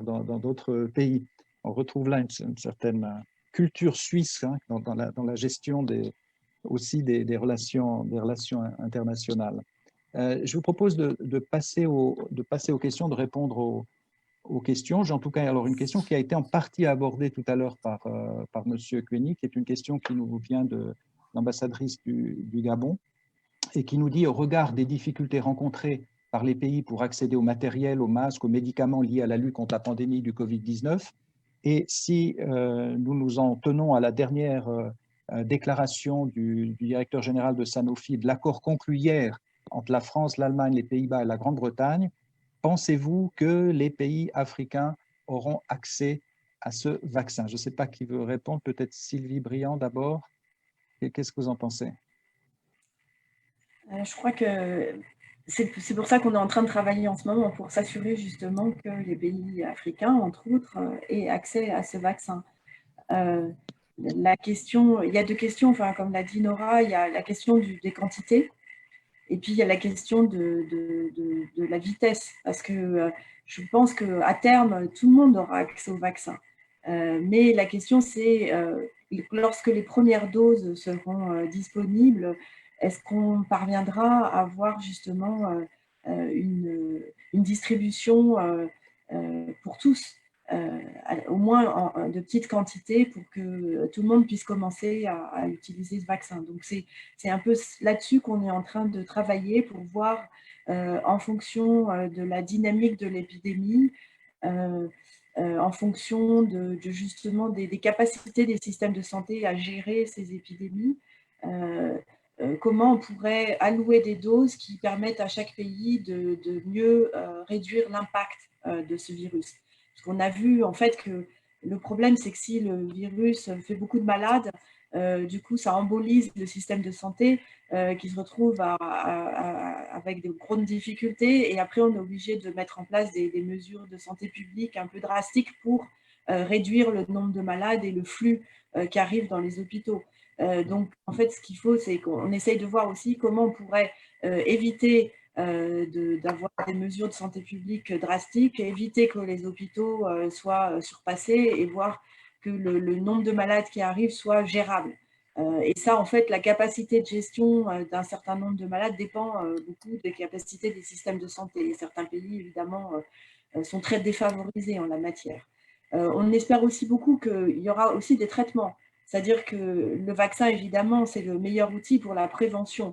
dans d'autres pays. On retrouve là une certaine culture suisse dans la gestion aussi des relations internationales. Je vous propose de passer aux questions, de répondre aux questions. J'ai en tout cas alors une question qui a été en partie abordée tout à l'heure par M. Koenig, qui est une question qui nous vient de l'ambassadrice du Gabon, et qui nous dit, au regard des difficultés rencontrées par les pays pour accéder au matériel, aux masques, aux médicaments liés à la lutte contre la pandémie du Covid-19, et si nous nous en tenons à la dernière déclaration du directeur général de Sanofi, de l'accord conclu hier entre la France, l'Allemagne, les Pays-Bas et la Grande-Bretagne, pensez-vous que les pays africains auront accès à ce vaccin? Je ne sais pas qui veut répondre, peut-être Sylvie Briand d'abord. Qu'est-ce que vous en pensez? Je crois que c'est pour ça qu'on est en train de travailler en ce moment pour s'assurer justement que les pays africains, entre autres, aient accès à ce vaccin. La question, il y a deux questions, enfin, comme l'a dit Nora, il y a la question des quantités et puis il y a la question de la vitesse, parce que je pense qu'à terme, tout le monde aura accès au vaccin. Mais la question, c'est lorsque les premières doses seront disponibles, est-ce qu'on parviendra à avoir justement une distribution pour tous, au moins de petites quantités pour que tout le monde puisse commencer à utiliser ce vaccin. Donc, c'est un peu là-dessus qu'on est en train de travailler pour voir en fonction de la dynamique de l'épidémie, en fonction justement des capacités des systèmes de santé à gérer ces épidémies, comment on pourrait allouer des doses qui permettent à chaque pays de mieux réduire l'impact de ce virus. Parce qu'on a vu en fait que le problème, c'est que si le virus fait beaucoup de malades, du coup, ça embolise le système de santé qui se retrouve avec de grandes difficultés. Et après, on est obligé de mettre en place des mesures de santé publique un peu drastiques pour réduire le nombre de malades et le flux qui arrive dans les hôpitaux. Donc, en fait, ce qu'il faut, c'est qu'on essaye de voir aussi comment on pourrait éviter d'avoir des mesures de santé publique drastiques, éviter que les hôpitaux soient surpassés et voir que le nombre de malades qui arrivent soit gérable. Et ça, en fait, la capacité de gestion d'un certain nombre de malades dépend beaucoup des capacités des systèmes de santé. Et certains pays, évidemment, sont très défavorisés en la matière. On espère aussi beaucoup qu'il y aura aussi des traitements. C'est-à-dire que le vaccin, évidemment, c'est le meilleur outil pour la prévention.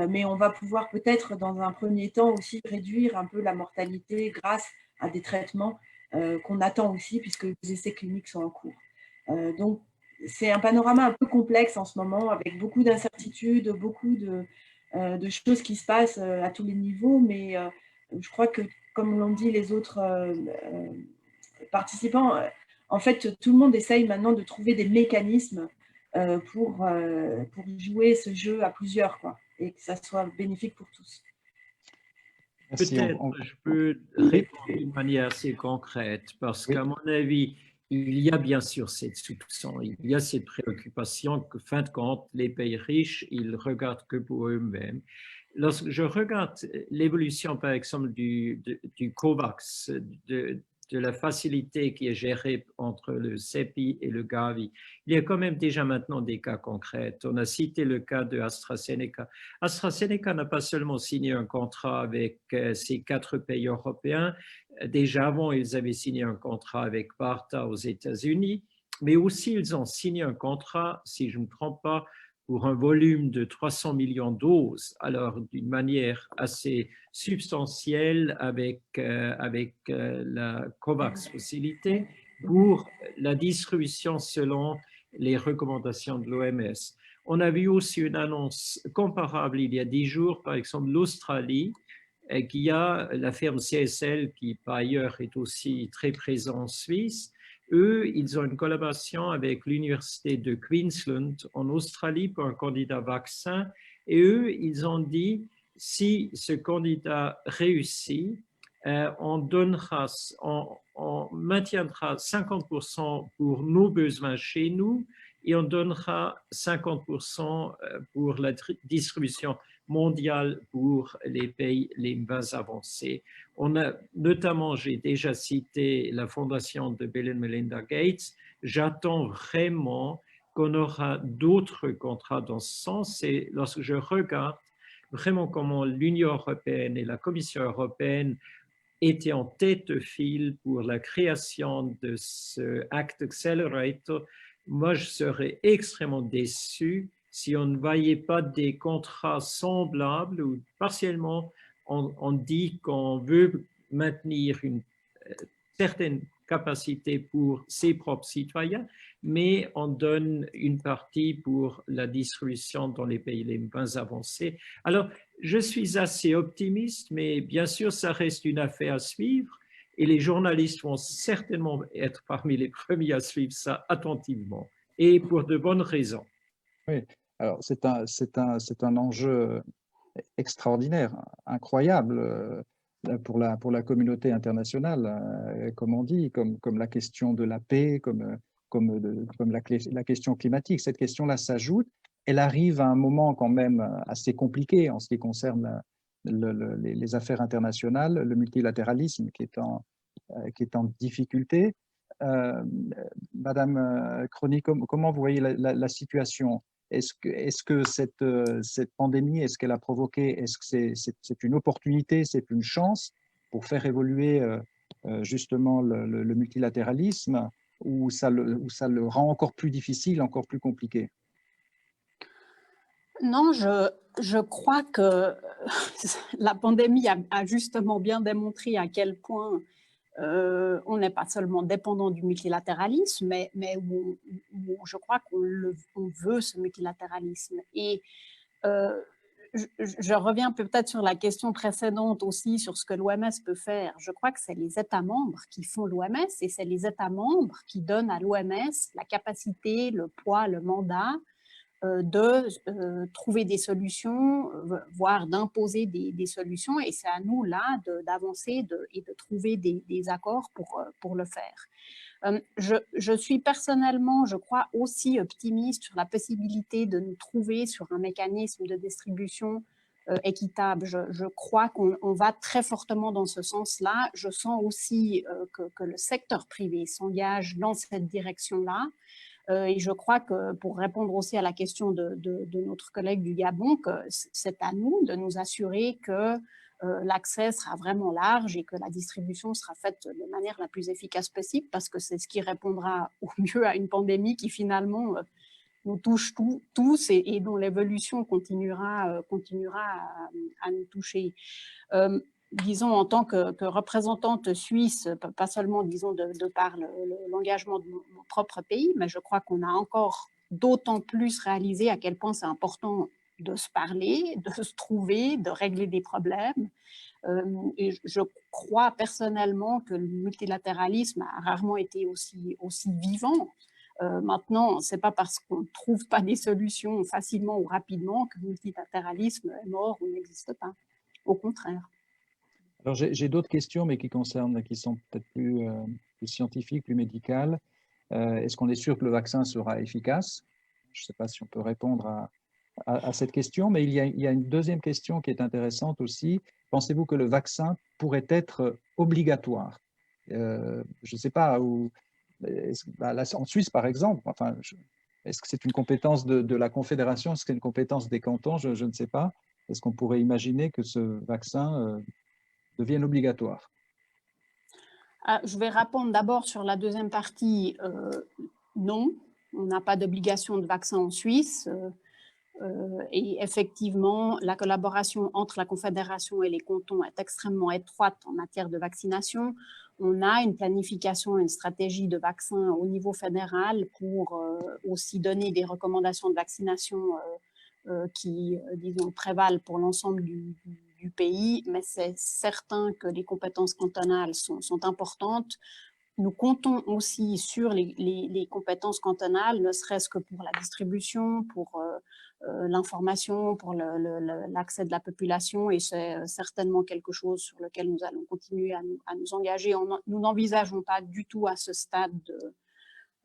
Mais on va pouvoir peut-être, dans un premier temps, aussi réduire un peu la mortalité grâce à des traitements qu'on attend aussi, puisque les essais cliniques sont en cours. Donc, c'est un panorama un peu complexe en ce moment, avec beaucoup d'incertitudes, beaucoup de choses qui se passent à tous les niveaux, mais je crois que, comme l'ont dit les autres participants, en fait, tout le monde essaye maintenant de trouver des mécanismes pour jouer ce jeu à plusieurs, quoi, et que ça soit bénéfique pour tous. Peut-être je peux répondre d'une manière assez concrète, parce qu'à mon avis, il y a bien sûr cette soupçon, il y a cette préoccupation que, fin de compte, les pays riches, ils regardent que pour eux-mêmes. Lorsque je regarde l'évolution, par exemple, du COVAX, de la facilité qui est gérée entre le CEPI et le Gavi, il y a quand même déjà maintenant des cas concrets. On a cité le cas de AstraZeneca. AstraZeneca n'a pas seulement signé un contrat avec ces 4 pays européens. Déjà avant, ils avaient signé un contrat avec BARDA aux États-Unis, mais aussi ils ont signé un contrat, si je ne me trompe pas, pour un volume de 300 millions de doses, alors d'une manière assez substantielle avec la COVAX facilité pour la distribution selon les recommandations de l'OMS. On a vu aussi une annonce comparable il y a 10 jours, par exemple l'Australie, qui a la firme CSL, qui par ailleurs est aussi très présent en Suisse. Eux, ils ont une collaboration avec l'Université de Queensland en Australie pour un candidat vaccin. Et eux, ils ont dit, si ce candidat réussit, on maintiendra 50% pour nos besoins chez nous et on donnera 50% pour la distribution mondiale pour les pays les moins avancés. On a notamment, j'ai déjà cité la fondation de Bill and Melinda Gates. J'attends vraiment qu'on aura d'autres contrats dans ce sens. Et lorsque je regarde vraiment comment l'Union européenne et la Commission européenne étaient en tête de file pour la création de ce Act Accelerator, moi, je serais extrêmement déçu si on ne voyait pas des contrats semblables ou partiellement on dit qu'on veut maintenir une certaine capacité pour ses propres citoyens, mais on donne une partie pour la distribution dans les pays les moins avancés. Alors, Je suis assez optimiste, mais bien sûr, ça reste une affaire à suivre et les journalistes vont certainement être parmi les premiers à suivre ça attentivement et pour de bonnes raisons. Oui, alors c'est un enjeu extraordinaire, incroyable pour la communauté internationale, comme on dit, comme la question de la paix, comme la question climatique. Cette question-là s'ajoute. Elle arrive à un moment quand même assez compliqué en ce qui concerne les affaires internationales, le multilatéralisme qui est en difficulté. Madame Crony, comment vous voyez la situation? Est-ce que cette pandémie, est-ce qu'elle a provoqué, est-ce que c'est une opportunité, c'est une chance pour faire évoluer justement le multilatéralisme ou ça le rend encore plus difficile, encore plus compliqué? Non, je crois que la pandémie a justement bien démontré à quel point on n'est pas seulement dépendant du multilatéralisme, mais où je crois qu'on veut ce multilatéralisme. Et je reviens peut-être sur la question précédente aussi, sur ce que l'OMS peut faire. Je crois que c'est les États membres qui font l'OMS et c'est les États membres qui donnent à l'OMS la capacité, le poids, le mandat de trouver des solutions, voire d'imposer des solutions. Et c'est à nous, là, d'avancer et de trouver des accords pour le faire. Je suis personnellement, je crois, aussi optimiste sur la possibilité de nous trouver sur un mécanisme de distribution équitable. Je crois qu'on va très fortement dans ce sens-là. Je sens aussi que le secteur privé s'engage dans cette direction-là. Et je crois que pour répondre aussi à la question de notre collègue du Gabon, que c'est à nous de nous assurer que l'accès sera vraiment large et que la distribution sera faite de manière la plus efficace possible, parce que c'est ce qui répondra au mieux à une pandémie qui finalement nous touche tous et dont l'évolution continuera à nous toucher. Disons, en tant que représentante suisse, pas seulement, disons, de par l'engagement de mon propre pays, mais je crois qu'on a encore d'autant plus réalisé à quel point c'est important de se parler, de se trouver, de régler des problèmes. Et je crois personnellement que le multilatéralisme a rarement été aussi vivant. Maintenant, ce n'est pas parce qu'on ne trouve pas des solutions facilement ou rapidement que le multilatéralisme est mort ou n'existe pas. Au contraire. Alors, j'ai d'autres questions, mais qui sont peut-être plus scientifiques, plus médicales. Est-ce qu'on est sûr que le vaccin sera efficace? Je ne sais pas si on peut répondre à cette question, mais il y a une deuxième question qui est intéressante aussi. Pensez-vous que le vaccin pourrait être obligatoire? Je ne sais pas, en Suisse, par exemple, enfin, est-ce que c'est une compétence de la Confédération? Est-ce que c'est une compétence des cantons? Je ne sais pas. Est-ce qu'on pourrait imaginer que ce vaccin devienne obligatoire? Je vais répondre d'abord sur la deuxième partie. Non, on n'a pas d'obligation de vaccin en Suisse. Et effectivement, la collaboration entre la Confédération et les cantons est extrêmement étroite en matière de vaccination. On a une planification, une stratégie de vaccin au niveau fédéral pour aussi donner des recommandations de vaccination qui, disons, prévalent pour l'ensemble du pays, mais c'est certain que les compétences cantonales sont importantes. Nous comptons aussi sur les compétences cantonales, ne serait-ce que pour la distribution, pour l'information, pour l'accès de la population, et c'est certainement quelque chose sur lequel nous allons continuer à nous engager. Nous n'envisageons pas du tout à ce stade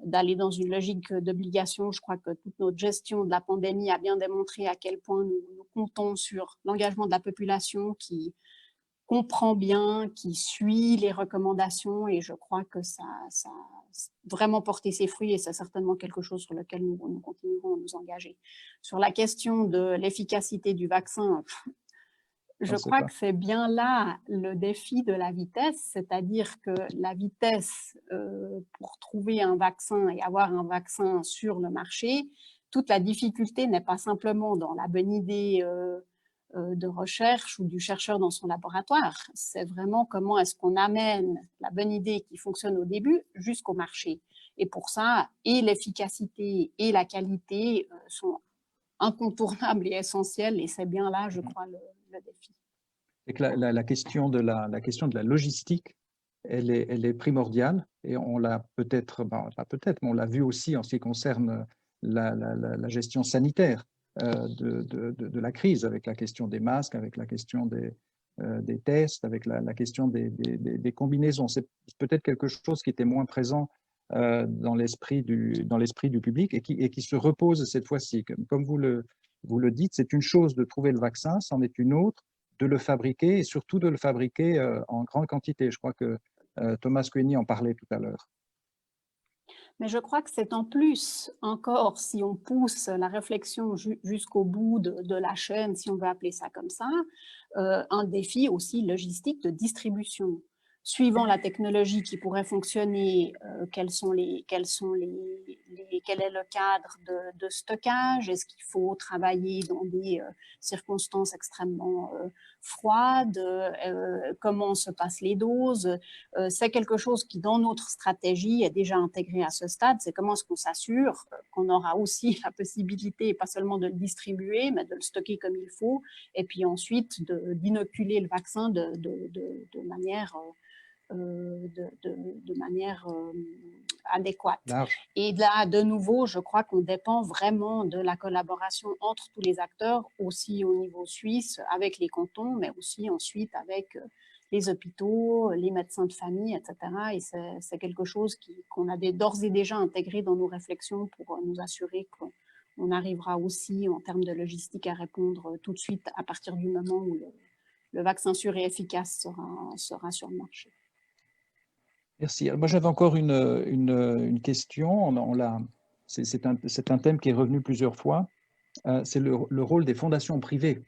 d'aller dans une logique d'obligation. Je crois que toute notre gestion de la pandémie a bien démontré à quel point nous comptons sur l'engagement de la population qui comprend bien, qui suit les recommandations, et je crois que ça a vraiment porté ses fruits et c'est certainement quelque chose sur lequel nous continuerons à nous engager. Sur la question de l'efficacité du vaccin, je crois que c'est bien là le défi de la vitesse, c'est-à-dire que la vitesse pour trouver un vaccin et avoir un vaccin sur le marché, toute la difficulté n'est pas simplement dans la bonne idée de recherche ou du chercheur dans son laboratoire, c'est vraiment comment est-ce qu'on amène la bonne idée qui fonctionne au début jusqu'au marché. Et pour ça, et l'efficacité et la qualité sont incontournables et essentielles, et c'est bien là, je crois, c'est que la question de la logistique, elle est primordiale, et on l'a peut-être, pas peut-être, mais on l'a vu aussi en ce qui concerne la gestion sanitaire de la crise, avec la question des masques, avec la question des tests, avec la question des combinaisons. C'est peut-être quelque chose qui était moins présent dans l'esprit du public et qui se repose cette fois-ci. Comme vous le dites, c'est une chose de trouver le vaccin, c'en est une autre de le fabriquer, et surtout de le fabriquer en grande quantité. Je crois que Thomas Kuehny en parlait tout à l'heure. Mais je crois que c'est en plus, encore, si on pousse la réflexion jusqu'au bout de la chaîne, si on veut appeler ça comme ça, un défi aussi logistique de distribution. Suivant la technologie qui pourrait fonctionner, quel est le cadre de stockage? Est-ce qu'il faut travailler dans des circonstances extrêmement froides? Comment se passent les doses? C'est quelque chose qui, dans notre stratégie, est déjà intégré à ce stade. C'est comment est-ce qu'on s'assure qu'on aura aussi la possibilité, pas seulement de le distribuer, mais de le stocker comme il faut, et puis ensuite d'inoculer le vaccin de manière adéquate. Large. Et là, de nouveau, je crois qu'on dépend vraiment de la collaboration entre tous les acteurs, aussi au niveau suisse, avec les cantons, mais aussi ensuite avec les hôpitaux, les médecins de famille, etc. Et c'est quelque chose qu'on a d'ores et déjà intégré dans nos réflexions pour nous assurer qu'on arrivera aussi, en termes de logistique, à répondre tout de suite à partir du moment où le vaccin sûr et efficace sera sur le marché. Merci. Alors, moi, j'avais encore une question. C'est un thème qui est revenu plusieurs fois. C'est le rôle des fondations privées.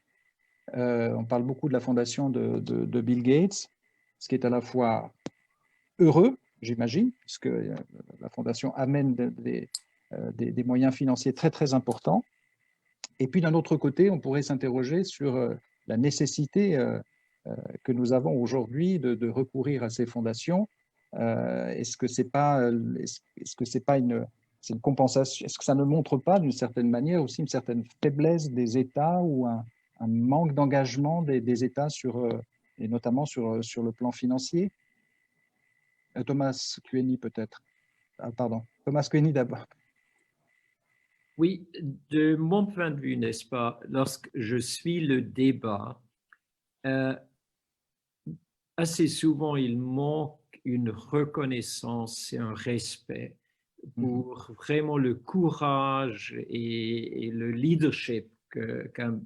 On parle beaucoup de la fondation de Bill Gates, ce qui est à la fois heureux, j'imagine, puisque la fondation amène des moyens financiers très, très importants. Et puis, d'un autre côté, on pourrait s'interroger sur la nécessité que nous avons aujourd'hui de recourir à ces fondations. Est-ce que c'est pas une compensation? Est-ce que ça ne montre pas d'une certaine manière aussi une certaine faiblesse des États ou un manque d'engagement des États et notamment sur le plan financier? Thomas Kuehny peut-être. Pardon, Thomas Kuehny d'abord. Oui, de mon point de vue, n'est-ce pas, lorsque je suis le débat, assez souvent il manque une reconnaissance et un respect pour vraiment le courage et le leadership qu'un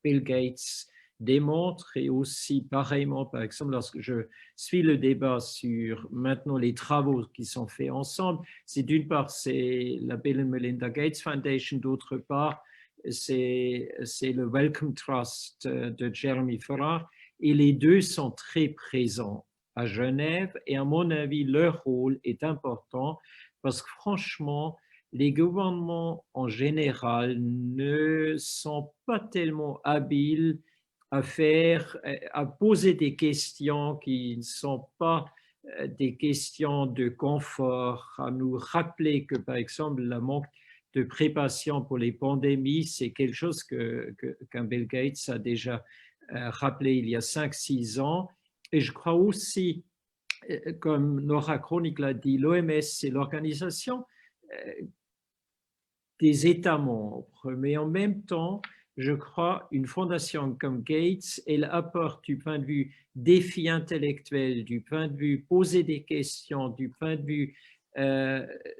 Bill Gates démontre, et aussi pareillement, par exemple, lorsque je suis le débat sur maintenant les travaux qui sont faits ensemble, c'est d'une part c'est la Bill and Melinda Gates Foundation, d'autre part c'est le Wellcome Trust de Jeremy Farrar, et les deux sont très présents à Genève, et à mon avis leur rôle est important parce que franchement les gouvernements en général ne sont pas tellement habiles à poser des questions qui ne sont pas des questions de confort, à nous rappeler que, par exemple, le manque de préparation pour les pandémies, c'est quelque chose qu'un Bill Gates a déjà rappelé il y a 5-6 ans. Et je crois aussi, comme Nora Kronig l'a dit, l'OMS, c'est l'organisation des États membres, mais en même temps, je crois, une fondation comme Gates, elle apporte du point de vue défi intellectuel, du point de vue poser des questions, du point de vue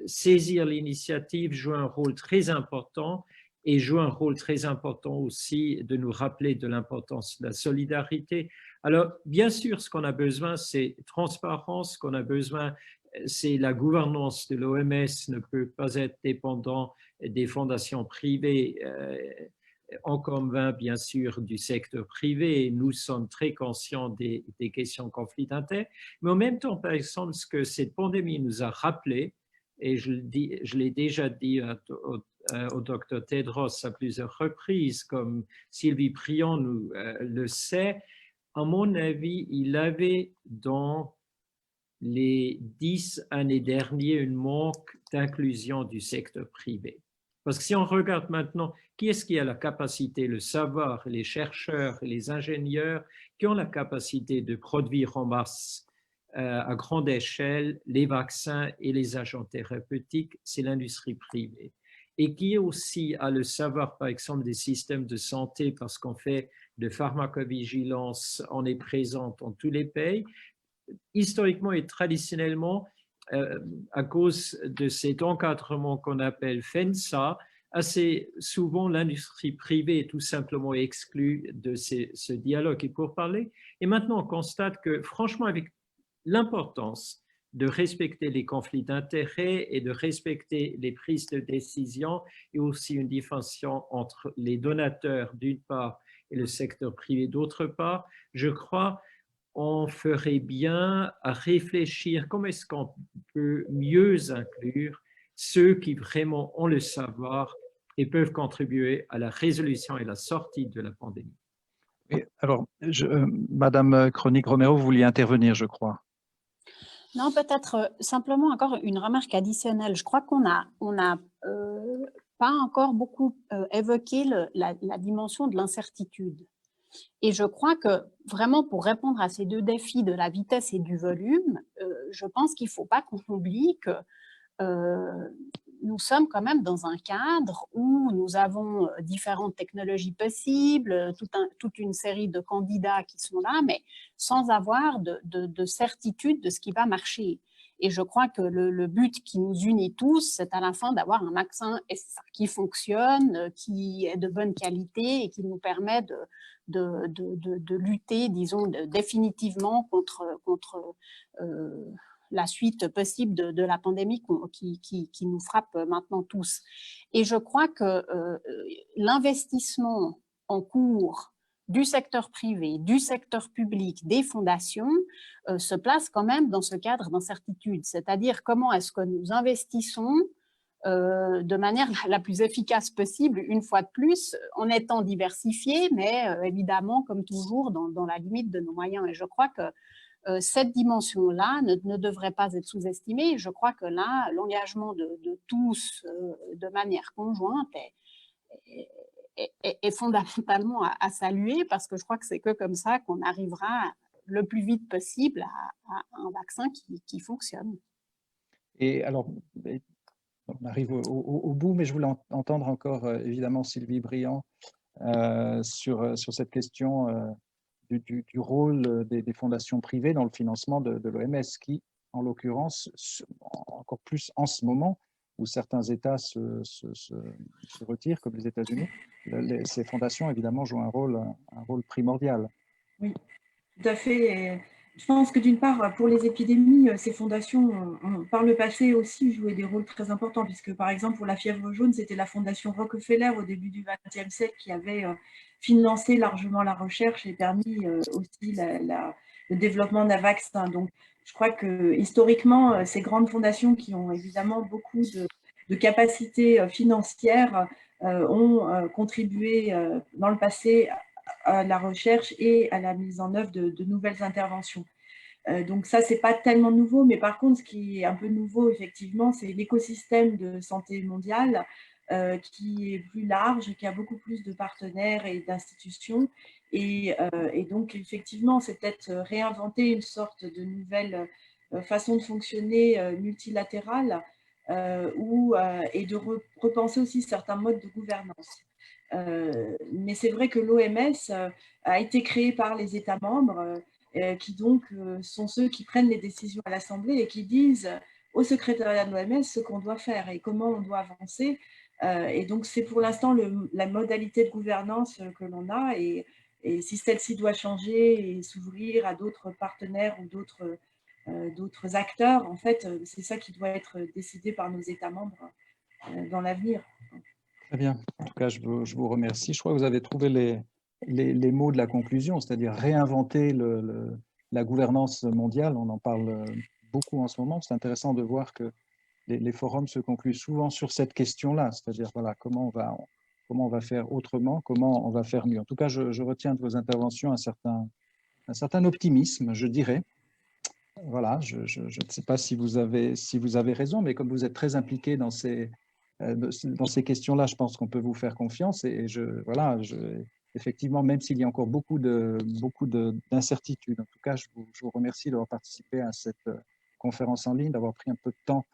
saisir l'initiative, joue un rôle très important, et joue un rôle très important aussi de nous rappeler de l'importance de la solidarité. Alors, bien sûr, ce qu'on a besoin, c'est transparence, ce qu'on a besoin, c'est la gouvernance de l'OMS ne peut pas être dépendant des fondations privées, en commun, bien sûr, du secteur privé. Nous sommes très conscients des questions de conflit d'intérêts, mais en même temps, par exemple, ce que cette pandémie nous a rappelé, et je l'ai déjà dit au docteur Tedros à plusieurs reprises, comme Sylvie Prion nous le sait, à mon avis, il avait dans les 10 années dernières un manque d'inclusion du secteur privé. Parce que si on regarde maintenant, qui est-ce qui a la capacité, le savoir, les chercheurs, les ingénieurs qui ont la capacité de produire en masse à grande échelle les vaccins et les agents thérapeutiques, c'est l'industrie privée. Et qui aussi a le savoir, par exemple, des systèmes de santé, parce qu'on fait de pharmacovigilance, on est présent dans tous les pays. Historiquement et traditionnellement, à cause de cet encadrement qu'on appelle FENSA, assez souvent l'industrie privée est tout simplement exclue de ce dialogue et pourparlers. Et maintenant, on constate que, franchement, avec l'importance de respecter les conflits d'intérêts et de respecter les prises de décision et aussi une différenciation entre les donateurs d'une part et le secteur privé d'autre part, je crois on ferait bien à réfléchir comment est-ce qu'on peut mieux inclure ceux qui vraiment ont le savoir et peuvent contribuer à la résolution et la sortie de la pandémie. Et alors, Madame Chronique-Romero, vous vouliez intervenir, je crois. Non, peut-être simplement encore une remarque additionnelle. Je crois qu'on n'a pas encore beaucoup évoqué la dimension de l'incertitude. Et je crois que vraiment pour répondre à ces deux défis de la vitesse et du volume, je pense qu'il ne faut pas qu'on oublie que nous sommes quand même dans un cadre où nous avons différentes technologies possibles, toute une série de candidats qui sont là, mais sans avoir de certitude de ce qui va marcher. Et je crois que le but qui nous unit tous, c'est à la fin d'avoir un vaccin qui fonctionne, qui est de bonne qualité et qui nous permet de lutter, disons, définitivement contre la suite possible de la pandémie qui nous frappe maintenant tous. Et je crois que l'investissement en cours du secteur privé, du secteur public, des fondations, se place quand même dans ce cadre d'incertitude. C'est-à-dire comment est-ce que nous investissons de manière la plus efficace possible, une fois de plus, en étant diversifiés, mais évidemment, comme toujours, dans la limite de nos moyens. Et je crois que cette dimension-là ne devrait pas être sous-estimée. Je crois que là, l'engagement de tous de manière conjointe est fondamentalement à saluer, parce que je crois que c'est que comme ça qu'on arrivera le plus vite possible à un vaccin qui fonctionne. Et alors, on arrive au bout, mais je voulais entendre encore évidemment Sylvie Briand sur cette question du rôle des fondations privées dans le financement de l'OMS, qui, en l'occurrence, encore plus en ce moment, où certains États se retirent, comme les États-Unis, ces fondations, évidemment, jouent un rôle primordial. Oui, tout à fait. Et je pense que d'une part, pour les épidémies, ces fondations, par le passé aussi, jouaient des rôles très importants, puisque par exemple, pour la fièvre jaune, c'était la fondation Rockefeller au début du XXe siècle qui avait financé largement la recherche et permis aussi le développement d'un vaccin. Donc, je crois que historiquement, ces grandes fondations qui ont évidemment beaucoup de capacités financières ont contribué dans le passé à la recherche et à la mise en œuvre de nouvelles interventions. Donc ça, c'est pas tellement nouveau, mais par contre, ce qui est un peu nouveau, effectivement, c'est l'écosystème de santé mondiale qui est plus large, qui a beaucoup plus de partenaires et d'institutions. Et donc, effectivement, c'est peut-être réinventer une sorte de nouvelle façon de fonctionner multilatérale et de repenser aussi certains modes de gouvernance. Mais c'est vrai que l'OMS a été créée par les États membres qui donc sont ceux qui prennent les décisions à l'Assemblée et qui disent au secrétariat de l'OMS ce qu'on doit faire et comment on doit avancer. Et donc c'est pour l'instant la modalité de gouvernance que l'on a, et si celle-ci doit changer et s'ouvrir à d'autres partenaires ou d'autres acteurs, en fait, c'est ça qui doit être décidé par nos États membres dans l'avenir. Très bien. En tout cas, je vous remercie. Je crois que vous avez trouvé les mots de la conclusion, c'est-à-dire réinventer la gouvernance mondiale. On en parle beaucoup en ce moment. C'est intéressant de voir que les forums se concluent souvent sur cette question-là, c'est-à-dire voilà, comment on va faire autrement, comment on va faire mieux. En tout cas, je retiens de vos interventions un certain optimisme, je dirais. Voilà, je ne sais pas si vous avez raison, mais comme vous êtes très impliqué dans ces dans ces questions-là, je pense qu'on peut vous faire confiance. Et effectivement, même s'il y a encore beaucoup d'incertitudes, en tout cas, je vous remercie d'avoir participé à cette conférence en ligne, d'avoir pris un peu de temps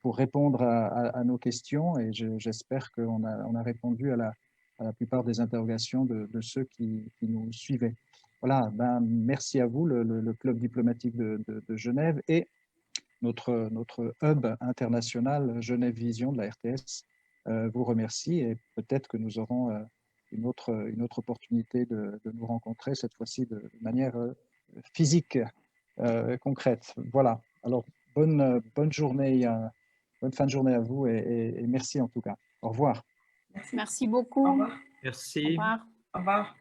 pour répondre à nos questions. Et j'espère qu'on a répondu à la plupart des interrogations de ceux qui nous suivaient. Voilà, merci à vous, le Club diplomatique de Genève et notre hub international Genève Vision de la RTS vous remercie, et peut-être que nous aurons une autre opportunité de nous rencontrer, cette fois-ci de manière physique, concrète. Voilà, alors bonne journée, bonne fin de journée à vous, et merci en tout cas. Au revoir. Merci. Merci beaucoup. Au revoir. Merci. Au revoir. Au revoir.